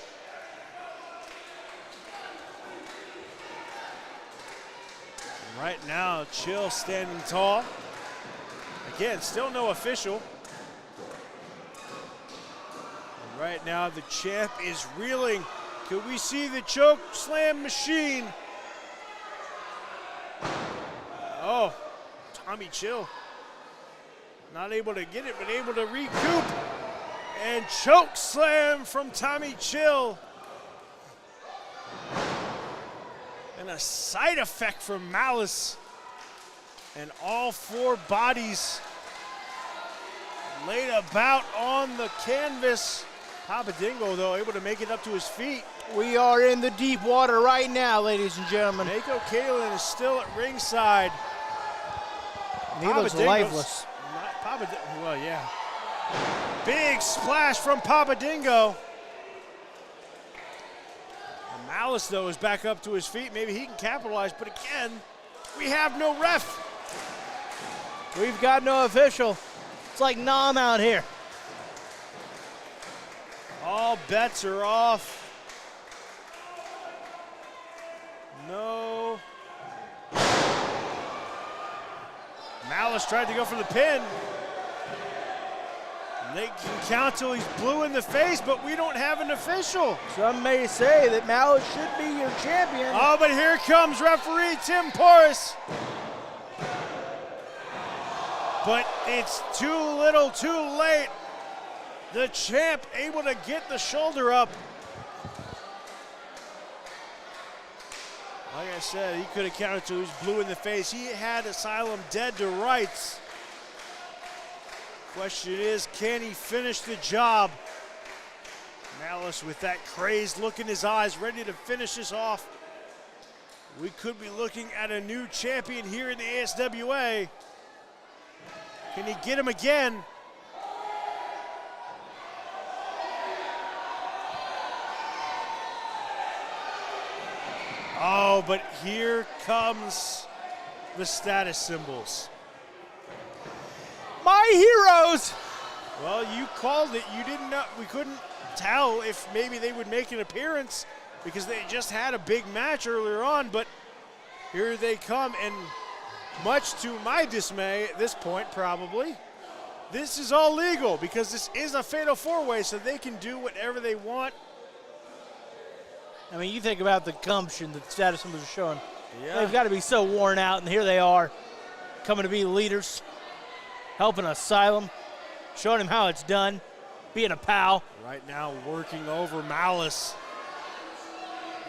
And right now, Chill standing tall. Again, still no official. And right now, the champ is reeling. Could we see the choke slam machine? Oh, Tommy Chill. Not able to get it, but able to recoup. And choke slam from Tommy Chill. And a side effect from Malice. And all four bodies laid about on the canvas. Papa Dingo, though, able to make it up to his feet. We are in the deep water right now, ladies and gentlemen. Mako Kalen is still at ringside. He looks lifeless. Well, yeah. Big splash from Papa Dingo. And Malice, though, is back up to his feet. Maybe he can capitalize, but again, we have no ref. We've got no official. It's like Nam out here. All bets are off. No. Malice tried to go for the pin. And they can count till he's blue in the face, but we don't have an official. Some may say that Malice should be your champion. Oh, but here comes referee Tim Porras. But it's too little, too late. The champ able to get the shoulder up. Like I said, he could have counted till he was blue in the face. He had Asylum dead to rights. Question is, can he finish the job? Malice with that crazed look in his eyes, ready to finish this off. We could be looking at a new champion here in the ASWA. Can he get him again? Oh, but here comes the status symbols. My heroes! Well, you called it. You didn't know. We couldn't tell if maybe they would make an appearance because they just had a big match earlier on, but here they come, and much to my dismay at this point, probably, this is all legal because this is a fatal four-way, so they can do whatever they want. I mean, you think about the gumption that the status symbols are showing. Yeah. They've got to be so worn out, and here they are, coming to be leaders, helping Asylum, showing him how it's done, being a pal. Right now working over Malice.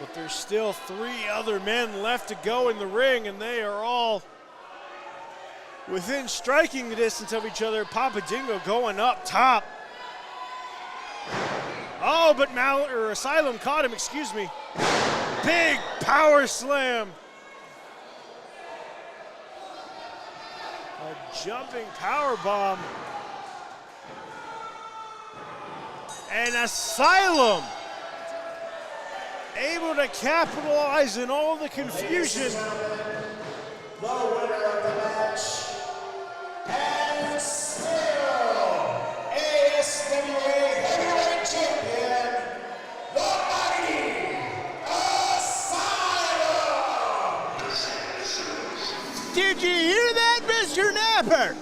But there's still 3 other men left to go in the ring, and they are all within striking distance of each other. Papa Dingo going up top. Oh, but Asylum caught him, excuse me. Big power slam. A jumping power bomb. And Asylum able to capitalize in all the confusion. The winner of the match, and still ASWA Heavyweight Champion, the Mighty Asylum! Did you hear that, Mr. Napper?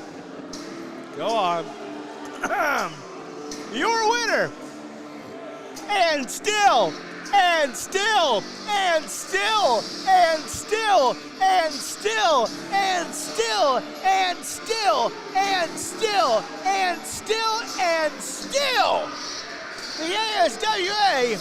Go on. Your winner. And still, and still, and still, and still, and still, and still, and still, and still, and still, and still, the ASWA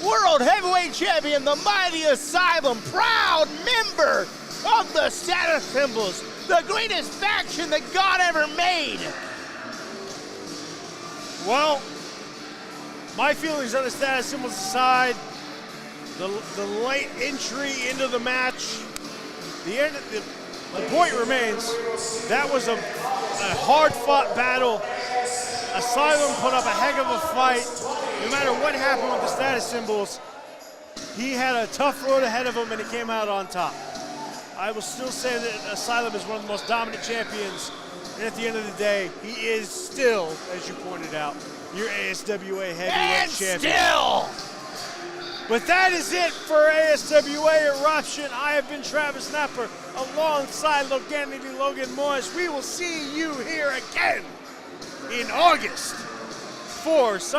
World Heavyweight Champion, the Mighty Asylum, proud member of the status symbols, the greatest faction that God ever made. Well, my feelings on the status symbols aside, the late entry into the match, the point remains, that was a hard-fought battle. Asylum put up a heck of a fight. No matter what happened with the status symbols, he had a tough road ahead of him, and he came out on top. I will still say that Asylum is one of the most dominant champions, and at the end of the day, he is still, as you pointed out, your ASWA heavyweight champion. Still! But that is it for ASWA Eruption. I have been Travis Napper alongside Logan Morris. We will see you here again in August for